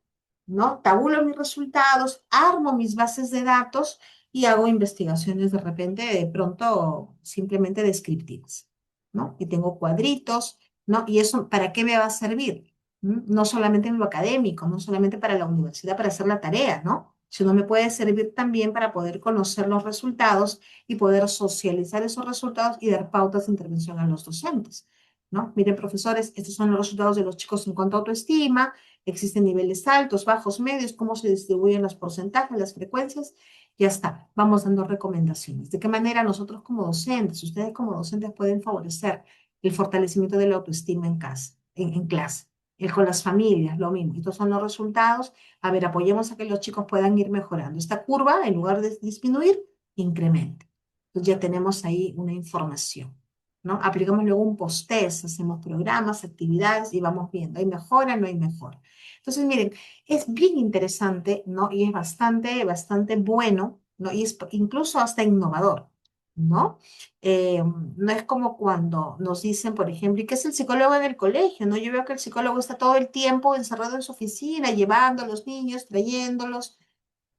¿no? Tabulo mis resultados, armo mis bases de datos y hago investigaciones de repente, de pronto, simplemente descriptivas, ¿no? Y tengo cuadritos, ¿no? ¿Y eso para qué me va a servir? No solamente en lo académico, no solamente para la universidad, para hacer la tarea, ¿no? Sino me puede servir también para poder conocer los resultados y poder socializar esos resultados y dar pautas de intervención a los docentes, ¿no? Miren, profesores, estos son los resultados de los chicos en cuanto a autoestima. Existen niveles altos, bajos, medios, cómo se distribuyen los porcentajes, las frecuencias. Ya está, vamos dando recomendaciones. ¿De qué manera nosotros como docentes, ustedes como docentes pueden favorecer el fortalecimiento de la autoestima en casa, en clase? Con las familias, lo mismo. Estos son los resultados. A ver, apoyemos a que los chicos puedan ir mejorando. Esta curva, en lugar de disminuir, incrementa. Entonces ya tenemos ahí una información, ¿no? Aplicamos luego un post-test, hacemos programas, actividades y vamos viendo, ¿hay mejora, no hay mejora? Entonces, miren, es bien interesante, ¿no? Y es bastante, bastante bueno, ¿no? Y es incluso hasta innovador, ¿no? No es como cuando nos dicen, por ejemplo, ¿y qué es el psicólogo en el colegio? ¿No? Yo veo que el psicólogo está todo el tiempo encerrado en su oficina, llevando a los niños, trayéndolos,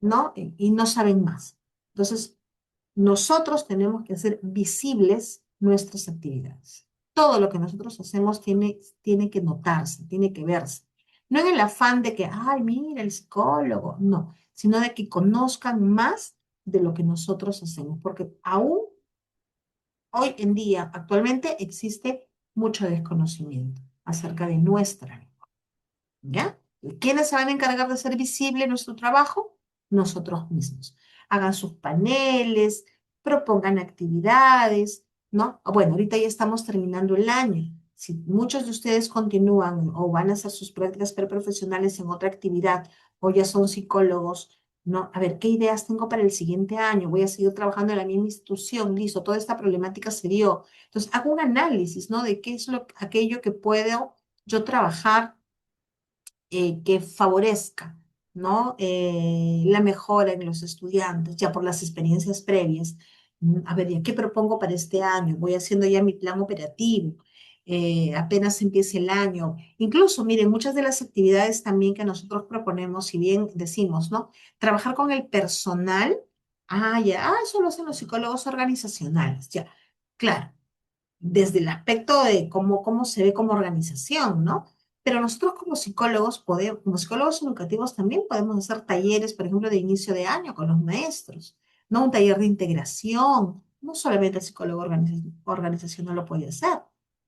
¿no? Y no saben más. Entonces, nosotros tenemos que hacer visibles nuestras actividades. Todo lo que nosotros hacemos tiene que notarse, tiene que verse. No en el afán de que, ay, mira, el psicólogo, no, sino de que conozcan más de lo que nosotros hacemos, porque aún hoy en día, actualmente, existe mucho desconocimiento acerca de nuestra lengua, ¿ya? ¿Quiénes se van a encargar de hacer visible nuestro trabajo? Nosotros mismos. Hagan sus paneles, propongan actividades, ¿no? Bueno, ahorita ya estamos terminando el año. Si muchos de ustedes continúan o van a hacer sus prácticas preprofesionales en otra actividad o ya son psicólogos, ¿no? A ver, ¿qué ideas tengo para el siguiente año? Voy a seguir trabajando en la misma institución, listo, toda esta problemática se dio. Entonces, hago un análisis, ¿no? De qué es aquello que puedo yo trabajar, que favorezca, ¿no? La mejora en los estudiantes, ya por las experiencias previas. A ver, ¿ya qué propongo para este año? Voy haciendo ya mi plan operativo. Apenas empiece el año. Incluso, miren, muchas de las actividades también que nosotros proponemos, si bien decimos, ¿no? Trabajar con el personal. Eso lo hacen los psicólogos organizacionales, ya. Claro, desde el aspecto de cómo se ve como organización, ¿no? Pero nosotros como psicólogos podemos, como psicólogos educativos también podemos hacer talleres, por ejemplo, de inicio de año con los maestros, ¿no? Un taller de integración. No solamente el psicólogo organizacional lo puede hacer.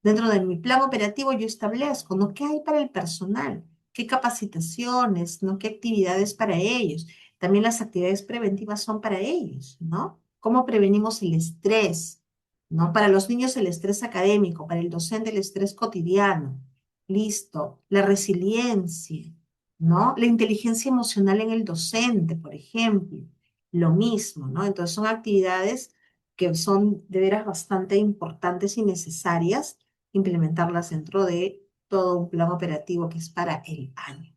Dentro de mi plan operativo yo establezco, ¿no? ¿Qué hay para el personal? ¿Qué capacitaciones? ¿No? ¿Qué actividades para ellos? También las actividades preventivas son para ellos, ¿no? ¿Cómo prevenimos el estrés? ¿No? Para los niños el estrés académico, para el docente el estrés cotidiano. Listo. La resiliencia, ¿no? La inteligencia emocional en el docente, por ejemplo. Lo mismo, ¿no? Entonces son actividades que son de veras bastante importantes y necesarias implementarlas dentro de todo un plan operativo que es para el año.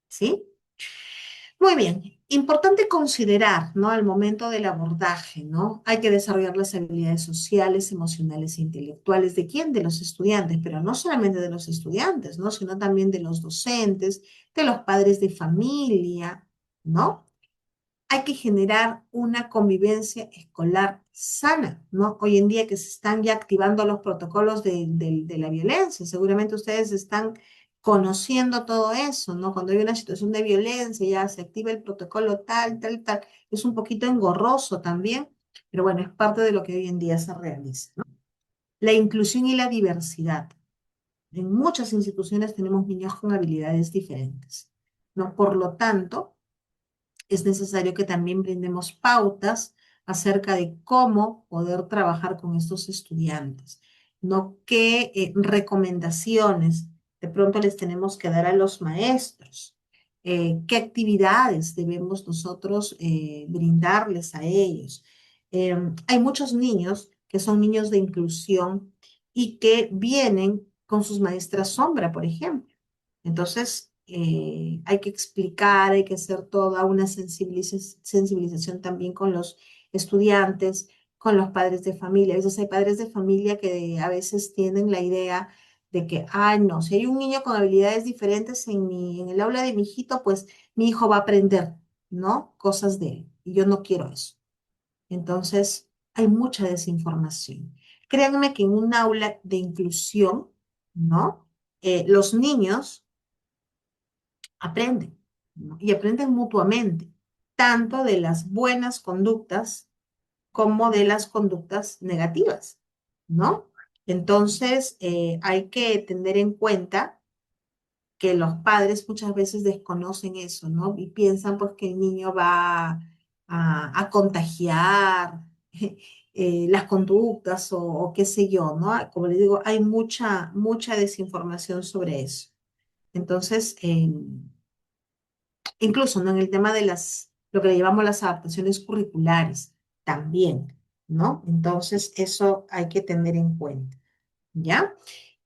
¿Sí? Muy bien, importante considerar, ¿no? Al momento del abordaje, ¿no? Hay que desarrollar las habilidades sociales, emocionales e intelectuales. ¿De quién? De los estudiantes, pero no solamente de los estudiantes, ¿no? Sino también de los docentes, de los padres de familia, ¿no? Hay que generar una convivencia escolar sana, ¿no? Hoy en día que se están ya activando los protocolos de la violencia, seguramente ustedes están conociendo todo eso, ¿no? Cuando hay una situación de violencia, ya se activa el protocolo tal, tal, tal. Es un poquito engorroso también, pero bueno, es parte de lo que hoy en día se realiza, ¿no? La inclusión y la diversidad. En muchas instituciones tenemos niños con habilidades diferentes, ¿no? Por lo tanto, es necesario que también brindemos pautas acerca de cómo poder trabajar con estos estudiantes, no qué recomendaciones de pronto les tenemos que dar a los maestros, qué actividades debemos nosotros brindarles a ellos. Hay muchos niños que son niños de inclusión y que vienen con sus maestras sombra, por ejemplo. Entonces, hay que explicar, hay que hacer toda una sensibilización también con los estudiantes, con los padres de familia. A veces hay padres de familia que a veces tienen la idea de que, ay, no, si hay un niño con habilidades diferentes en el aula de mi hijito, pues mi hijo va a aprender, ¿no? Cosas de él. Y yo no quiero eso. Entonces, hay mucha desinformación. Créanme que en un aula de inclusión, ¿no? Los niños aprenden, ¿no? Y aprenden mutuamente, tanto de las buenas conductas como de las conductas negativas, ¿no? Entonces, hay que tener en cuenta que los padres muchas veces desconocen eso, ¿no? Y piensan pues que el niño va a contagiar las conductas o qué sé yo, ¿no? Como les digo, hay mucha desinformación sobre eso. Entonces, incluso, ¿no? En el tema de lo que le llamamos las adaptaciones curriculares, también, ¿no? Entonces, eso hay que tener en cuenta, ¿ya?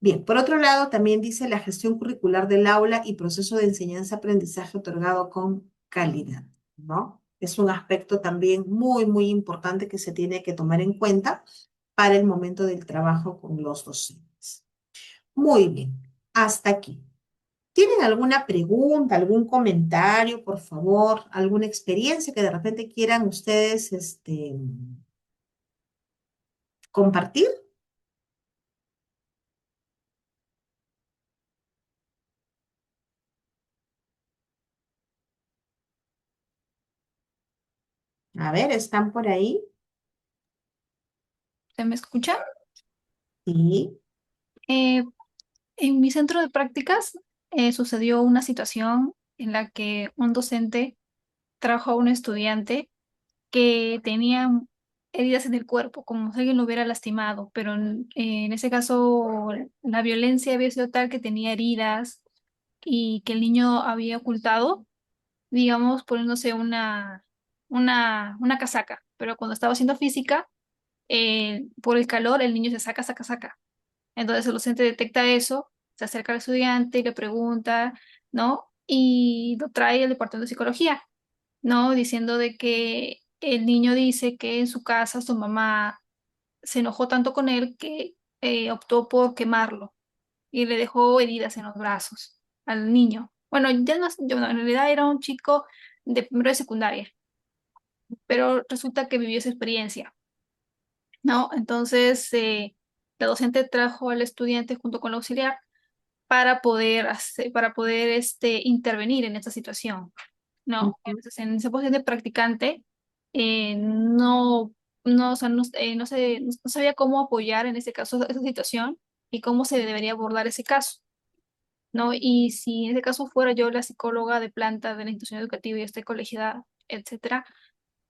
Bien, por otro lado, también dice la gestión curricular del aula y proceso de enseñanza-aprendizaje otorgado con calidad, ¿no? Es un aspecto también muy importante que se tiene que tomar en cuenta para el momento del trabajo con los docentes. Muy bien, hasta aquí. ¿Tienen alguna pregunta, algún comentario, por favor? ¿Alguna experiencia que de repente quieran ustedes compartir? A ver, ¿están por ahí? ¿Se me escucha? Sí. Eh, en mi centro de prácticas sucedió una situación en la que un docente trajo a un estudiante que tenía heridas en el cuerpo, como si alguien lo hubiera lastimado, pero en ese caso la violencia había sido tal que tenía heridas y que el niño había ocultado, digamos, poniéndose una casaca, pero cuando estaba haciendo física, por el calor, el niño se saca. Entonces el docente detecta eso, se acerca al estudiante y le pregunta, ¿no? Y lo trae al departamento de psicología, ¿no? Diciendo de que el niño dice que en su casa su mamá se enojó tanto con él que optó por quemarlo y le dejó heridas en los brazos al niño. Bueno, ya no, yo, no, en realidad era un chico de primero de secundaria, pero resulta que vivió esa experiencia, ¿no? Entonces, la docente trajo al estudiante junto con la auxiliar para poder intervenir en esta situación. No, Ujú. entonces en esa posición de practicante, no, no, o sea, no sabía cómo apoyar en este caso esa situación y cómo se debería abordar ese caso, ¿no? Y si en ese caso fuera yo la psicóloga de planta de la institución educativa y esté colegiada, etcétera,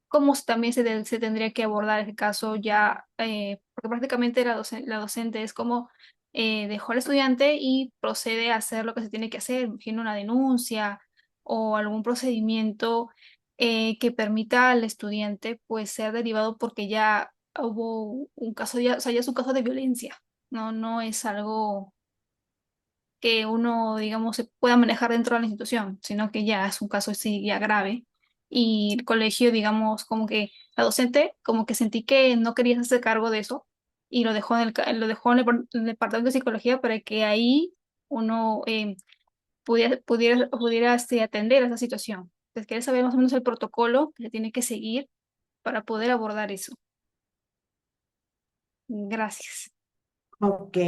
cómo también se tendría que abordar ese caso ya, porque prácticamente la docente es como dejó al estudiante y procede a hacer lo que se tiene que hacer, imagino una denuncia o algún procedimiento que permita al estudiante pues ser derivado porque ya hubo un caso, ya, o sea, ya es un caso de violencia, no es algo que uno, digamos, se pueda manejar dentro de la institución, sino que ya es un caso sí ya grave. Y el colegio, digamos, como que la docente, como que sentí que no quería hacerse cargo de eso y lo dejó en el departamento de psicología para que ahí uno pudiera atender a esa situación. Entonces, quería saber más o menos el protocolo que se tiene que seguir para poder abordar eso. Gracias. Ok.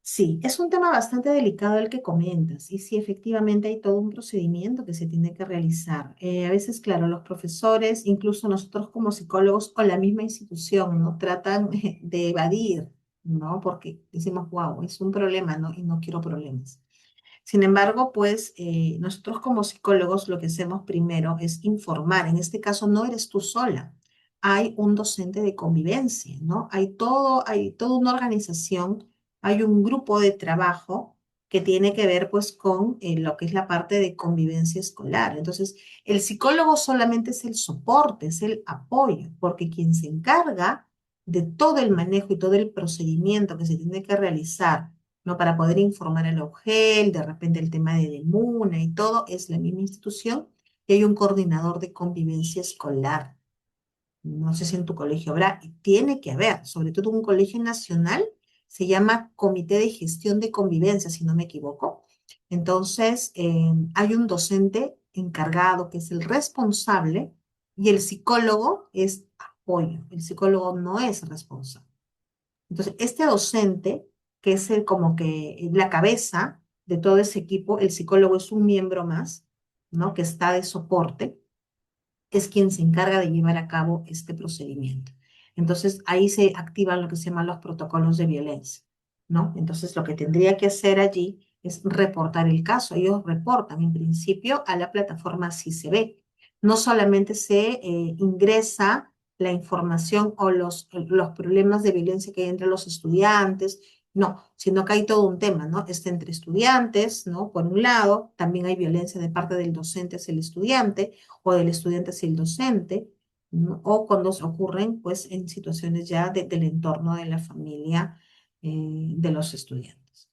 Sí, es un tema bastante delicado el que comentas y sí, efectivamente hay todo un procedimiento que se tiene que realizar. A veces, claro, los profesores, incluso nosotros como psicólogos o la misma institución, ¿no? Tratan de evadir, ¿no? Porque decimos, wow, es un problema, ¿no? Y no quiero problemas. Sin embargo, pues nosotros como psicólogos lo que hacemos primero es informar. En este caso no eres tú sola, hay un docente de convivencia, ¿no? Hay toda una organización, hay un grupo de trabajo que tiene que ver pues con lo que es la parte de convivencia escolar. Entonces, el psicólogo solamente es el soporte, es el apoyo, porque quien se encarga de todo el manejo y todo el procedimiento que se tiene que realizar, ¿no? Para poder informar al OGEL, de repente el tema de Demuna y todo, es la misma institución y hay un coordinador de convivencia escolar. No sé si en tu colegio habrá, y tiene que haber, sobre todo un colegio nacional, se llama Comité de Gestión de Convivencia, si no me equivoco. Entonces, hay un docente encargado que es el responsable y el psicólogo es apoyo. El psicólogo no es responsable. Entonces, este docente, que es el, como que la cabeza de todo ese equipo, el psicólogo es un miembro más, ¿no? Que está de soporte, es quien se encarga de llevar a cabo este procedimiento. Entonces, ahí se activan lo que se llaman los protocolos de violencia, ¿no? Entonces, lo que tendría que hacer allí es reportar el caso. Ellos reportan en principio a la plataforma CICB. No solamente se ingresa la información o los problemas de violencia que hay entre los estudiantes, no, sino que hay todo un tema, ¿no? Está entre estudiantes, ¿no? Por un lado, también hay violencia de parte del docente hacia el estudiante o del estudiante hacia el docente, ¿no? O cuando se ocurren, pues, en situaciones ya del entorno de la familia de los estudiantes,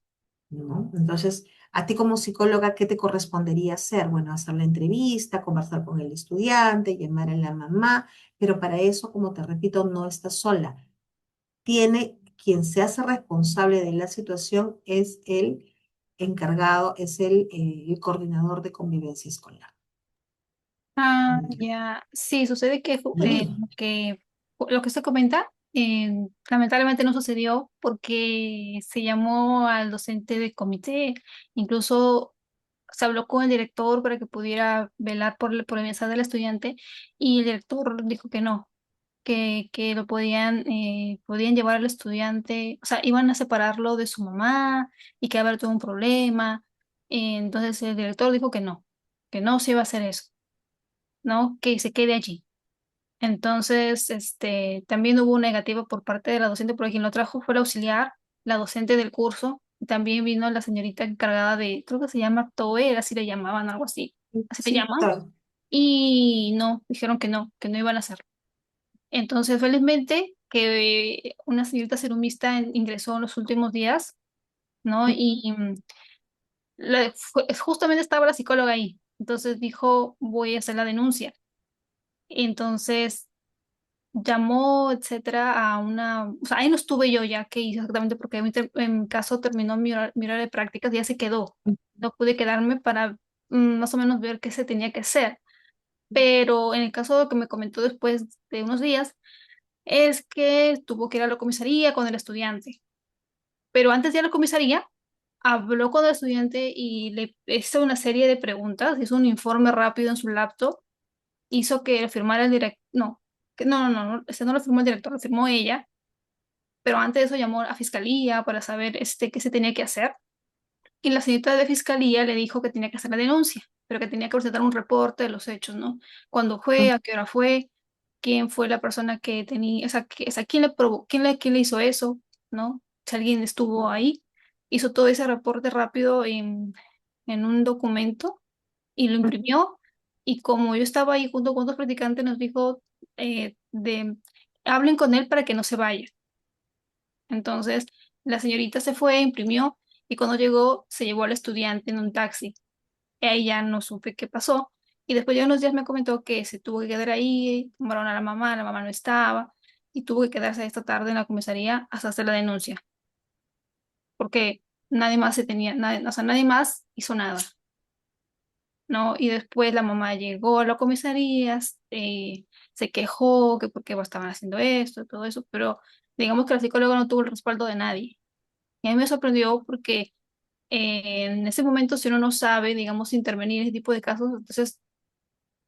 ¿no? Entonces, a ti como psicóloga, ¿qué te correspondería hacer? Bueno, hacer la entrevista, conversar con el estudiante, llamar a la mamá, pero para eso, como te repito, no estás sola. Tiene quien se hace responsable de la situación es el encargado, es el coordinador de convivencia escolar. Ah, ya. Sí, sucede que, lo que usted comenta, lamentablemente no sucedió porque se llamó al docente del comité, incluso se habló con el director para que pudiera velar por el bienestar del estudiante y el director dijo que no, que lo podían llevar al estudiante, o sea, iban a separarlo de su mamá y que iba a haber todo un problema. Entonces el director dijo que no se iba a hacer eso, ¿no? Que se quede allí. Entonces, también hubo un negativo por parte de la docente, porque quien lo trajo fue la auxiliar, la docente del curso. Y también vino la señorita encargada de, creo que se llama Toer, así le llamaban, algo así. Así le Sí, llaman. Y no, dijeron que no iban a hacerlo. Entonces, felizmente, que una señorita serumista ingresó en los últimos días, ¿no? Y justamente estaba la psicóloga ahí. Entonces dijo, voy a hacer la denuncia. Entonces llamó, etcétera, o sea, ahí no estuve yo ya que hice exactamente porque en mi caso terminó mi horario de prácticas y ya se quedó. No pude quedarme para más o menos ver qué se tenía que hacer. Pero en el caso que me comentó después de unos días, es que tuvo que ir a la comisaría con el estudiante. Pero antes de ir a la comisaría, habló con el estudiante y le hizo una serie de preguntas, hizo un informe rápido en su laptop, hizo que lo firmara el director, no, ese no lo firmó el director, lo firmó ella, pero antes de eso llamó a fiscalía para saber qué se tenía que hacer. Y la señorita de fiscalía le dijo que tenía que hacer la denuncia, pero que tenía que presentar un reporte de los hechos, ¿no? Cuándo fue, a qué hora fue, quién fue la persona que tenía, esa, quién le probó, quién le hizo eso, ¿no? Si alguien estuvo ahí, hizo todo ese reporte rápido en un documento y lo imprimió. Y como yo estaba ahí junto con otros practicantes, nos dijo hablen con él para que no se vaya. Entonces, la señorita se fue, imprimió, y cuando llegó, se llevó al estudiante en un taxi. Y ahí ya no supe qué pasó. Y después de unos días me comentó que se tuvo que quedar ahí, llamaron a la mamá no estaba, y tuvo que quedarse esta tarde en la comisaría hasta hacer la denuncia, porque nadie más o sea, nadie más hizo nada, ¿no? Y después la mamá llegó a la comisaría, se quejó que por qué estaban haciendo esto, todo eso, pero digamos que la psicóloga no tuvo el respaldo de nadie. Y a mí me sorprendió porque en ese momento, si uno no sabe, digamos, intervenir en ese tipo de casos, entonces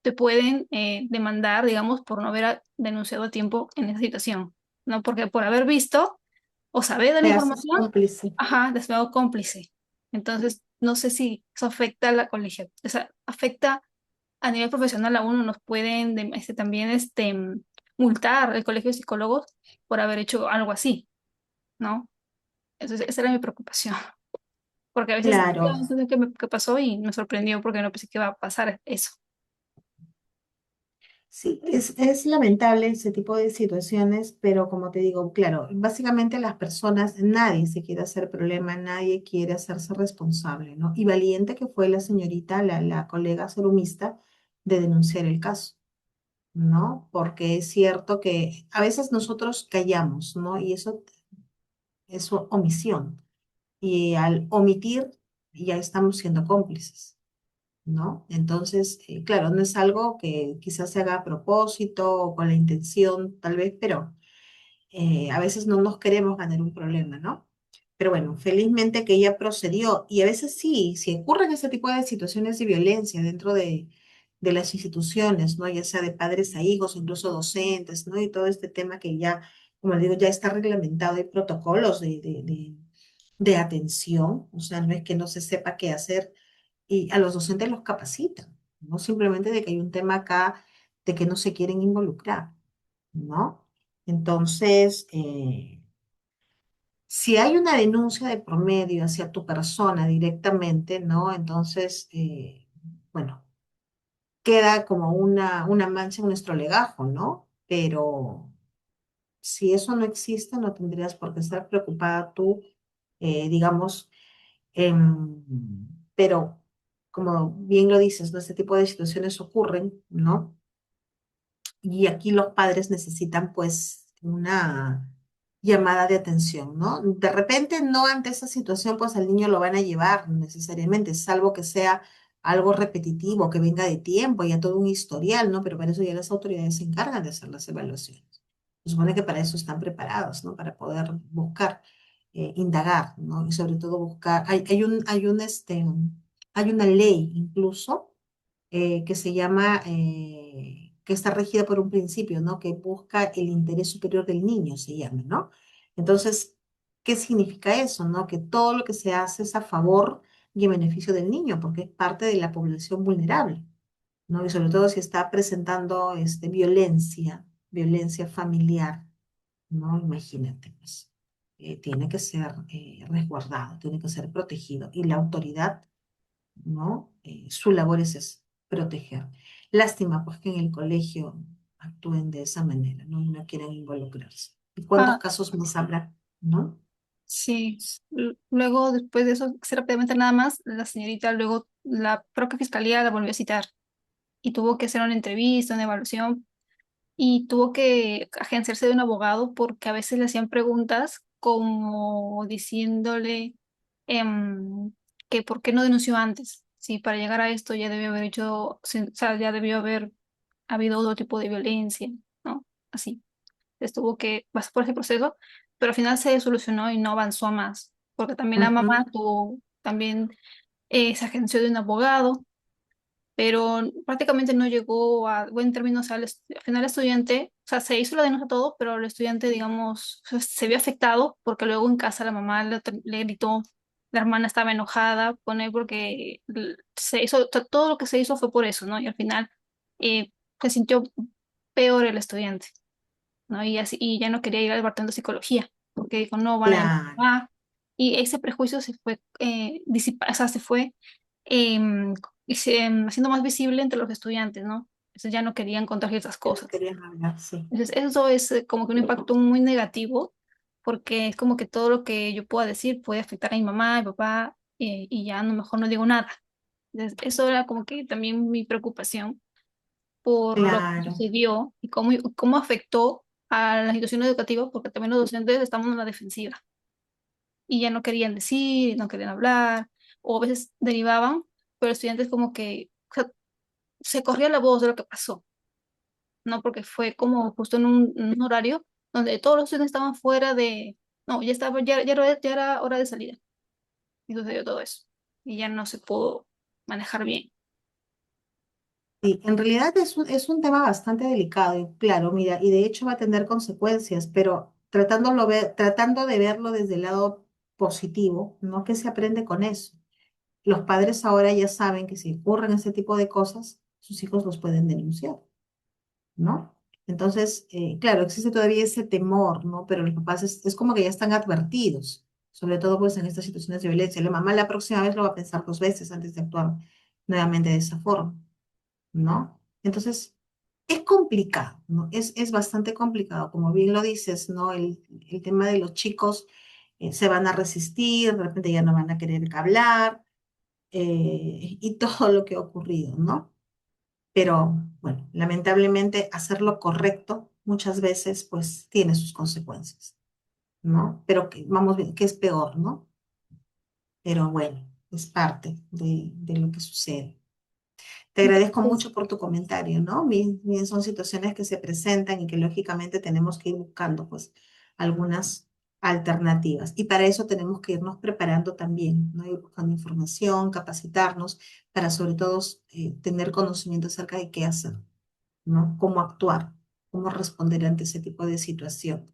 te pueden demandar, digamos, por no haber denunciado a tiempo en esa situación, ¿no? Porque por haber visto o saber de la Te haces información, cómplice. ajá, desviado cómplice. Entonces, no sé si eso afecta a la colegia, o sea, afecta a nivel profesional a uno, nos pueden también multar el colegio de psicólogos por haber hecho algo así, ¿no? Entonces, esa era mi preocupación, porque a veces Claro. no sé qué pasó y me sorprendió porque no pensé que iba a pasar eso. Sí, es lamentable ese tipo de situaciones, pero como te digo, claro, básicamente las personas, nadie se quiere hacer problema, nadie quiere hacerse responsable, ¿no? Y valiente que fue la señorita, la colega serumista, de denunciar el caso, ¿no? Porque es cierto que a veces nosotros callamos, ¿no? Y eso es omisión. Y al omitir ya estamos siendo cómplices. ¿No? Entonces, claro, no es algo que quizás se haga a propósito o con la intención, tal vez, pero a veces no nos queremos ganar un problema, ¿no? Pero bueno, felizmente que ella procedió y a veces sí, si ocurren ese tipo de situaciones de violencia dentro de las instituciones, ¿no? Ya sea de padres a hijos, incluso docentes, ¿no? Y todo este tema que ya, como digo, ya está reglamentado, hay protocolos de atención, o sea, no es que no se sepa qué hacer y a los docentes los capacitan, no simplemente de que hay un tema acá de que no se quieren involucrar, ¿no? Entonces, si hay una denuncia de promedio hacia tu persona directamente, ¿no? Entonces, bueno, queda como una mancha en nuestro legajo, ¿no? Pero si eso no existe, no tendrías por qué estar preocupada tú, digamos. Pero, como bien lo dices, ¿no? Este tipo de situaciones ocurren, ¿no? Y aquí los padres necesitan, pues, una llamada de atención, ¿no? De repente, no ante esa situación, pues al niño lo van a llevar necesariamente, salvo que sea algo repetitivo, que venga de tiempo, ya todo un historial, ¿no? Pero para eso ya las autoridades se encargan de hacer las evaluaciones. Se supone que para eso están preparados, ¿no? Para poder buscar, indagar, ¿no? Y sobre todo buscar, hay una ley incluso que se llama, que está regida por un principio, ¿no? Que busca el interés superior del niño, se llama, ¿no? Entonces, ¿qué significa eso, no? Que todo lo que se hace es a favor y en beneficio del niño, porque es parte de la población vulnerable, ¿no? Y sobre todo si está presentando violencia familiar, ¿no? Imagínate, pues, tiene que ser resguardado, tiene que ser protegido. Y la autoridad, ¿no? Su labor es esa, proteger. Lástima, pues, que en el colegio actúen de esa manera, ¿no? Y no quieren involucrarse. ¿Y cuántos Ah, casos más habrá, no? sí. Luego, después de eso, rápidamente nada más, la señorita luego, la propia fiscalía la volvió a citar y tuvo que hacer una entrevista, una evaluación y tuvo que agenciarse de un abogado porque a veces le hacían preguntas como diciéndole em, que por qué no denunció antes. Sí, para llegar a esto ya debió haber hecho, sí, o sea, ya debió haber habido otro tipo de violencia, ¿no? Así. Entonces tuvo que pasar por ese proceso, pero al final se solucionó y no avanzó más, porque también la Ujú. mamá tuvo, también se agenció de un abogado, pero prácticamente no llegó a buen término, o sea, al final el estudiante, o sea, se hizo la denuncia todo, pero el estudiante, digamos, se vio afectado porque luego en casa la mamá le gritó, la hermana estaba enojada con él porque se hizo, todo lo que se hizo fue por eso, ¿no? Y al final se sintió peor el estudiante, ¿no? Y así, y ya no quería ir al departamento de psicología, porque dijo, no, van a llamar a Claro, mi mamá. Y ese prejuicio se fue o sea, se fue em, haciendo más visible entre los estudiantes, ¿no? Entonces ya no querían contagiar esas ya no cosas. querían hablar, sí. Entonces eso es como que un impacto muy negativo, porque es como que todo lo que yo pueda decir puede afectar a mi mamá, a mi papá, y ya no, mejor no digo nada. Entonces, eso era como que también mi preocupación por lo que Claro, sucedió y cómo afectó a las instituciones educativas, porque también los docentes estamos en la defensiva y ya no querían decir, no querían hablar, o a veces derivaban, pero estudiantes como que o sea, se corría la voz de lo que pasó, ¿no? Porque fue como justo en un horario donde todos los estudiantes estaban fuera No, ya era hora de salida. Y sucedió todo eso. Y ya no se pudo manejar bien. Sí, en realidad es un tema bastante delicado y claro, mira, y de hecho va a tener consecuencias, pero tratando de verlo desde el lado positivo, ¿no? Que se aprende con eso. Los padres ahora ya saben que si ocurren ese tipo de cosas, sus hijos los pueden denunciar, ¿no? Entonces, claro, existe todavía ese temor, ¿no? Pero los papás es como que ya están advertidos, sobre todo pues en estas situaciones de violencia. La mamá la próxima vez lo va a pensar dos veces antes de actuar nuevamente de esa forma, ¿no? Entonces, es complicado, ¿no? Es bastante complicado, como bien lo dices, ¿no? El tema de los chicos se van a resistir, de repente ya no van a querer hablar, y todo lo que ha ocurrido, ¿no? Pero bueno, lamentablemente hacer lo correcto muchas veces pues tiene sus consecuencias, ¿no? Pero que, vamos bien, que es peor, ¿no? Pero bueno, es parte de lo que sucede. Te agradezco Pues, mucho por tu comentario, ¿no? Bien, bien son situaciones que se presentan y que lógicamente tenemos que ir buscando, pues, algunas alternativas. Y para eso tenemos que irnos preparando también, ¿no? Ir buscando información, capacitarnos, para sobre todo tener conocimiento acerca de qué hacer, ¿no? Cómo actuar, cómo responder ante ese tipo de situación.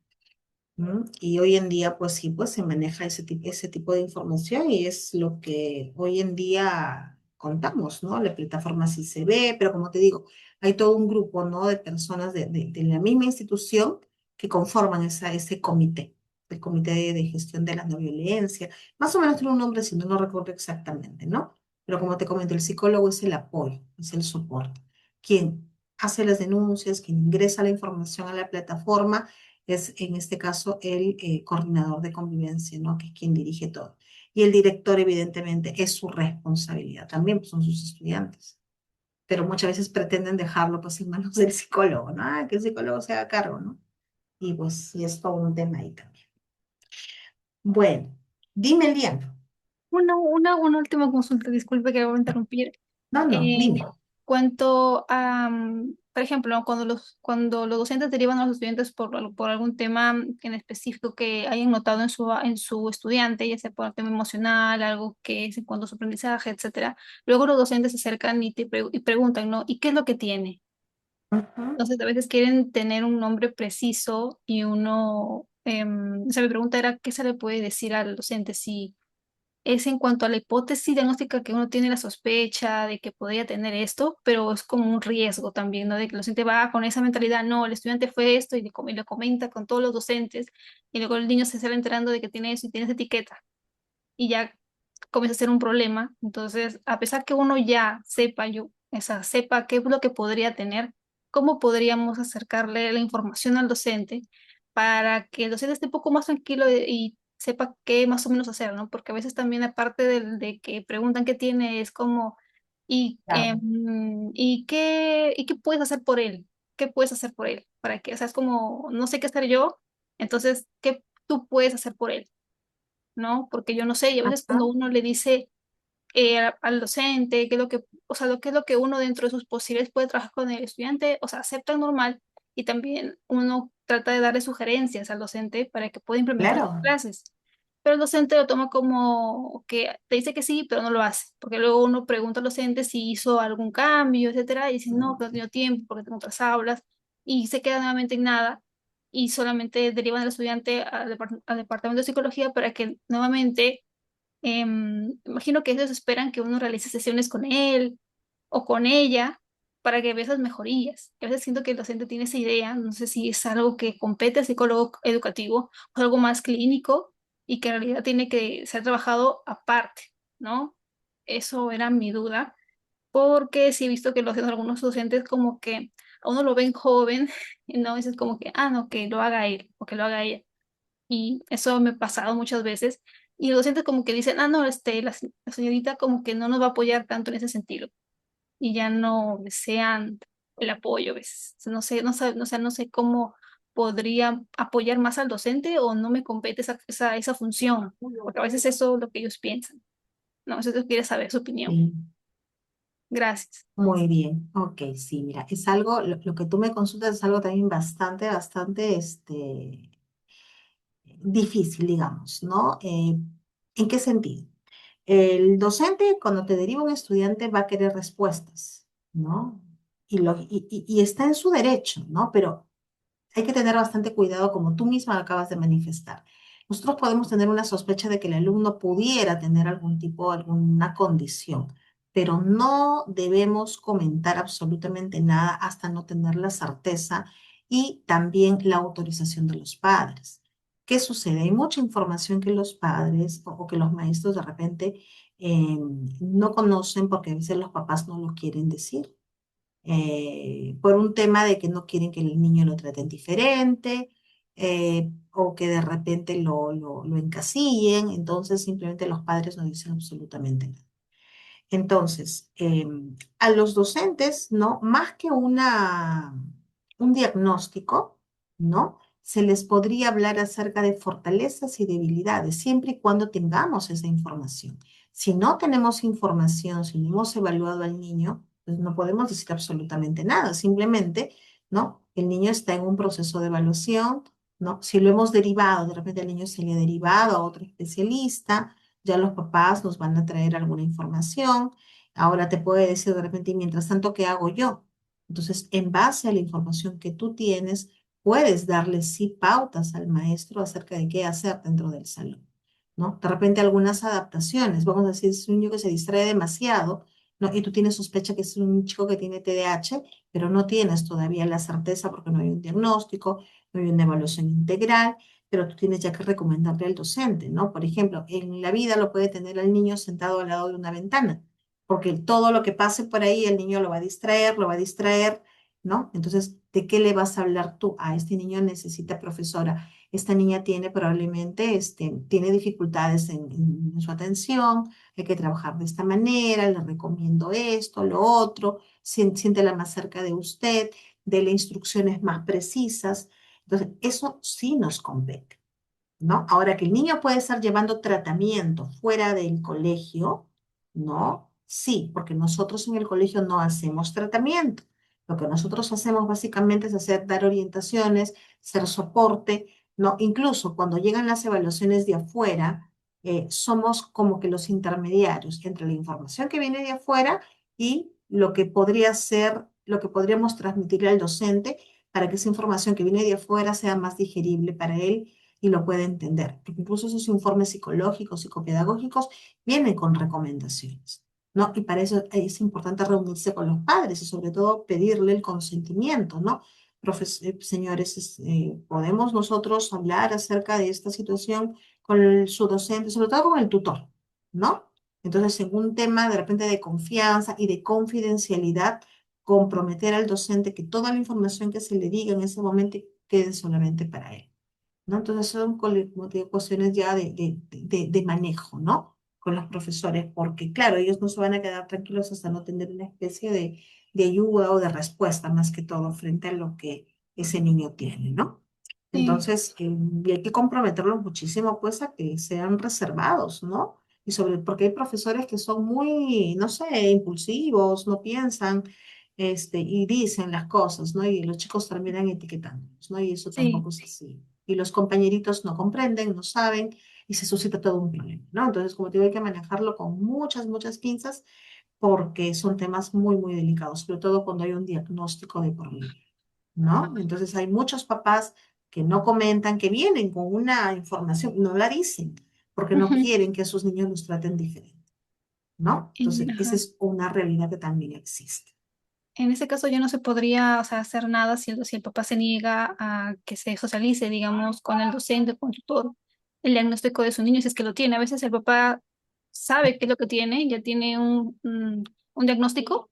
¿No? Y hoy en día, pues sí, pues se maneja ese tipo de información y es lo que hoy en día contamos, ¿no? La plataforma sí se ve, pero como te digo, hay todo un grupo, ¿no? De personas de la misma institución que conforman ese comité, el comité de gestión de la no violencia. Más o menos tiene un nombre, si no lo recuerdo exactamente, ¿no? Pero como te comento, el psicólogo es el apoyo, es el soporte. Quien hace las denuncias, quien ingresa la información a la plataforma es en este caso el coordinador de convivencia, ¿no? Que es quien dirige todo. Y el director, evidentemente, es su responsabilidad también, pues son sus estudiantes. Pero muchas veces pretenden dejarlo pues en manos del psicólogo, ¿no? Ah, que el psicólogo se haga cargo, ¿no? Y pues sí es todo un tema ahí también. Bueno, dime, Liana. una última consulta, disculpe que voy a interrumpir. No, no, En dime. cuanto a, por ejemplo, ¿no? Cuando los docentes derivan a los estudiantes por algún tema en específico que hayan notado en su estudiante, ya sea por un tema emocional, algo que es en cuanto a su aprendizaje, etcétera, luego los docentes se acercan y preguntan, ¿no? ¿Y qué es lo que tiene? Ujú. Entonces, a veces quieren tener un nombre preciso y o sea, mi pregunta era, ¿qué se le puede decir al docente si es en cuanto a la hipótesis diagnóstica que uno tiene la sospecha de que podría tener esto, pero es como un riesgo también, ¿no? De que el docente va con esa mentalidad, no, el estudiante fue esto y lo comenta con todos los docentes y luego el niño se sale enterando de que tiene eso y tiene esa etiqueta y ya comienza a ser un problema. Entonces, a pesar que uno ya sepa qué es lo que podría tener, ¿cómo podríamos acercarle la información al docente para que el docente esté un poco más tranquilo y sepa qué más o menos hacer, ¿no? Porque a veces también aparte de que preguntan qué tiene, es como, Claro. ¿y qué puedes hacer por él? ¿Qué puedes hacer por él? Para que, o sea, es como, no sé qué hacer yo, entonces, ¿qué tú puedes hacer por él? ¿No? Porque yo no sé, y a veces cuando Ajá. uno le dice al docente qué es lo que, o sea, qué es lo que uno dentro de sus posibilidades puede trabajar con el estudiante, o sea, acepta normal y también uno trata de darle sugerencias al docente para que pueda implementar sus Claro. clases. Pero el docente lo toma como que te dice que sí, pero no lo hace, porque luego uno pregunta al docente si hizo algún cambio, etcétera, y dice no, que no he tenido tiempo porque tengo otras aulas, y se queda nuevamente en nada, y solamente derivan al estudiante al departamento de psicología para que nuevamente imagino que ellos esperan que uno realice sesiones con él o con ella para que vea esas mejorías. A veces siento que el docente tiene esa idea, no sé si es algo que compete al psicólogo educativo o algo más clínico y que en realidad tiene que ser trabajado aparte, ¿no? Eso era mi duda, porque sí he visto que algunos docentes como que a uno lo ven joven y no, es como que, ah, no, que lo haga él o que lo haga ella y eso me ha pasado muchas veces. Y los docentes como que dicen, ah, no, la señorita como que no nos va a apoyar tanto en ese sentido. Y ya no desean el apoyo, ¿ves? O sea, no sé cómo podría apoyar más al docente o no me compete esa función, porque a veces eso es lo que ellos piensan. No, eso quiere saber su opinión. Sí. Gracias. Muy bien, ok, sí, mira, es algo, lo que tú me consultas es algo también bastante, difícil, digamos, ¿no? ¿En qué sentido? El docente, cuando te deriva un estudiante, va a querer respuestas, ¿no? Y está en su derecho, ¿no? Pero hay que tener bastante cuidado, como tú misma acabas de manifestar. Nosotros podemos tener una sospecha de que el alumno pudiera tener algún tipo, alguna condición, pero no debemos comentar absolutamente nada hasta no tener la certeza y también la autorización de los padres. ¿Qué sucede? Hay mucha información que los padres o que los maestros de repente no conocen porque a veces los papás no lo quieren decir por un tema de que no quieren que el niño lo traten diferente o que de repente lo encasillen, entonces simplemente los padres no dicen absolutamente nada. Entonces, a los docentes, ¿no? Más que un diagnóstico, ¿no? Se les podría hablar acerca de fortalezas y debilidades, siempre y cuando tengamos esa información. Si no tenemos información, si no hemos evaluado al niño, pues no podemos decir absolutamente nada. Simplemente, ¿no? El niño está en un proceso de evaluación, ¿no? Si lo hemos derivado, de repente el niño se le ha derivado a otro especialista, ya los papás nos van a traer alguna información. Ahora te puede decir de repente, y mientras tanto, ¿qué hago yo? Entonces, en base a la información que tú tienes, puedes darle sí pautas al maestro acerca de qué hacer dentro del salón, ¿no? De repente algunas adaptaciones, vamos a decir, es un niño que se distrae demasiado, ¿no? Y tú tienes sospecha que es un chico que tiene TDAH, pero no tienes todavía la certeza porque no hay un diagnóstico, no hay una evaluación integral, pero tú tienes ya que recomendarle al docente, ¿no? Por ejemplo, en la vida lo puede tener al niño sentado al lado de una ventana, porque todo lo que pase por ahí el niño lo va a distraer, ¿no? Entonces, ¿de qué le vas a hablar tú? Ah, este niño necesita profesora, esta niña tiene probablemente, tiene dificultades en su atención, hay que trabajar de esta manera, le recomiendo esto, lo otro, siéntela más cerca de usted, dele instrucciones más precisas. Entonces, eso sí nos compete, ¿no? Ahora que el niño puede estar llevando tratamiento fuera del colegio, ¿no? Sí, porque nosotros en el colegio no hacemos tratamiento. Lo que nosotros hacemos básicamente es dar orientaciones, ser soporte, ¿no? Incluso cuando llegan las evaluaciones de afuera, somos como que los intermediarios entre la información que viene de afuera y lo que podría ser, lo que podríamos transmitirle al docente para que esa información que viene de afuera sea más digerible para él y lo puede entender. Porque incluso esos informes psicológicos, psicopedagógicos, vienen con recomendaciones, ¿no? Y para eso es importante reunirse con los padres y sobre todo pedirle el consentimiento, ¿no? Señores, podemos nosotros hablar acerca de esta situación con su docente, sobre todo con el tutor, ¿no? Entonces, en un tema de repente de confianza y de confidencialidad, comprometer al docente que toda la información que se le diga en ese momento quede solamente para él. ¿No? Entonces son como te digo, cuestiones ya de manejo, ¿no? Con los profesores, porque claro, ellos no se van a quedar tranquilos hasta no tener una especie de ayuda o de respuesta más que todo frente a lo que ese niño tiene, ¿no? Sí, Entonces, y hay que comprometerlos muchísimo, pues, a que sean reservados, ¿no? Y porque hay profesores que son muy, no sé, impulsivos, no piensan, y dicen las cosas, ¿no? Y los chicos terminan etiquetándolos, ¿no? Y eso sí, tampoco es así. Y los compañeritos no comprenden, no saben, y se suscita todo un problema, ¿no? Entonces, como te digo, hay que manejarlo con muchas, muchas pinzas, porque son temas muy, muy delicados, sobre todo cuando hay un diagnóstico de por medio, ¿no? Entonces, hay muchos papás que no comentan, que vienen con una información, no la dicen, porque no ujú, quieren que a sus niños los traten diferente, ¿no? Entonces, esa ajá. es una realidad que también existe. En ese caso ya no se podría, o sea, hacer nada si el papá se niega a que se socialice, digamos, con el docente, con el tutor, el diagnóstico de su niño, si es que lo tiene. A veces el papá sabe qué es lo que tiene, ya tiene un diagnóstico,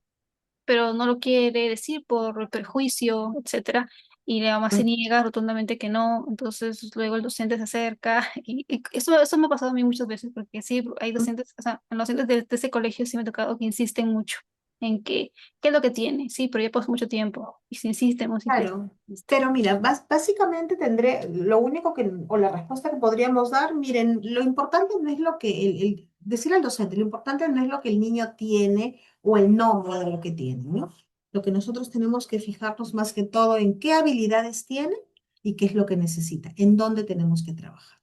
pero no lo quiere decir por prejuicio, etcétera, y la mamá se niega rotundamente que no, entonces luego el docente se acerca, y eso me ha pasado a mí muchas veces, porque sí, hay docentes, o sea, los docentes de ese colegio sí me ha tocado que insisten mucho en que, ¿qué es lo que tiene? Sí, pero ya pasó mucho tiempo, y se insiste, Claro, insiste. pero mira, básicamente tendré, lo único que, o la respuesta que podríamos dar, miren, lo importante no es lo que, decir al docente, lo importante no es lo que el niño tiene o el nombre de lo que tiene, ¿no? Lo que nosotros tenemos que fijarnos más que todo en qué habilidades tiene y qué es lo que necesita, en dónde tenemos que trabajar.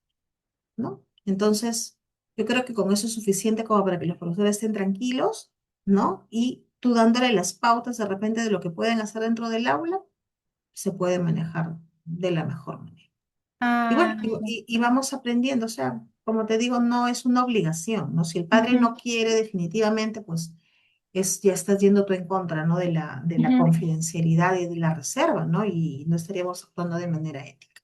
¿no? Entonces, yo creo que con eso es suficiente como para que los profesores estén tranquilos, ¿no? Y tú dándole las pautas de repente de lo que pueden hacer dentro del aula, se puede manejar de la mejor manera. Y Ah, bueno, y vamos aprendiendo, o sea, como te digo, no es una obligación, ¿no? Si el padre ujú, no quiere definitivamente, pues ya estás yendo tú en contra, ¿no? De la ujú. confidencialidad y de la reserva, ¿no? Y no estaríamos actuando de manera ética.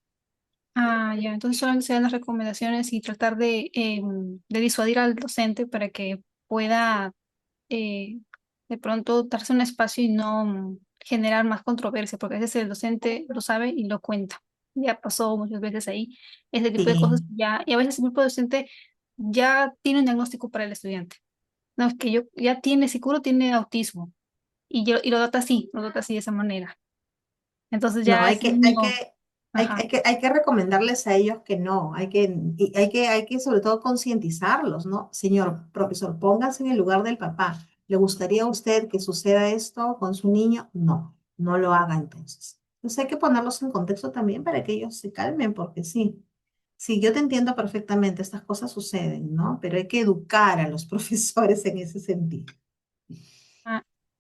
Ah, ya, entonces solamente se dan las recomendaciones y tratar de disuadir al docente para que pueda eh, de pronto darse un espacio y no generar más controversia, porque a veces el docente lo sabe y lo cuenta. Ya pasó muchas veces ahí ese tipo de Sí, cosas ya, y a veces el grupo docente ya tiene un diagnóstico para el estudiante. No, es que yo ya tiene, seguro tiene autismo y lo dota así de esa manera. Entonces no, ya hay ese que, hay que, niño, hay, ajá. hay que, hay que recomendarles a ellos que no, hay que sobre todo concientizarlos, ¿no? Señor profesor, póngase en el lugar del papá. ¿Le gustaría a usted que suceda esto con su niño? No, no lo haga entonces. Entonces hay que ponerlos en contexto también para que ellos se calmen, porque sí, sí, yo te entiendo perfectamente, estas cosas suceden, ¿no? Pero hay que educar a los profesores en ese sentido.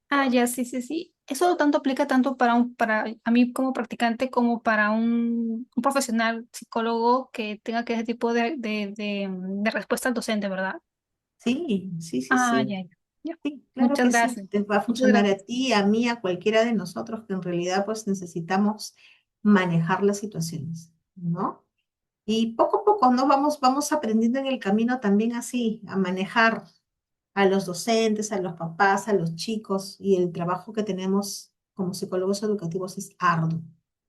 Ah, ya, sí, sí, sí. Eso tanto aplica tanto para a mí como practicante como para un profesional psicólogo que tenga que ese tipo de respuesta al docente, ¿verdad? Sí, sí, sí, Ah, sí. ya, ya. Ya. Sí, claro Muchas que sí. gracias. Te va a Muchas funcionar a gracias. ti, a mí, a cualquiera de nosotros que en realidad pues necesitamos manejar las situaciones, ¿no? Y poco a poco, ¿no? Vamos aprendiendo en el camino también así, a manejar a los docentes, a los papás, a los chicos, y el trabajo que tenemos como psicólogos educativos es arduo,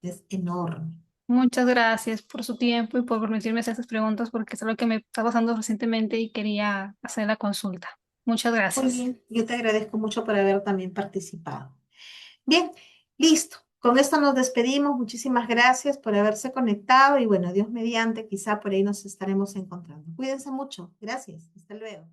es enorme. Muchas gracias por su tiempo y por permitirme hacer estas preguntas porque es algo que me está pasando recientemente y quería hacer la consulta. Muchas Muy gracias. bien, yo te agradezco mucho por haber también participado. Bien, listo. Con esto nos despedimos. Muchísimas gracias por haberse conectado y bueno, Dios mediante, quizá por ahí nos estaremos encontrando. Cuídense mucho. Gracias. Hasta luego.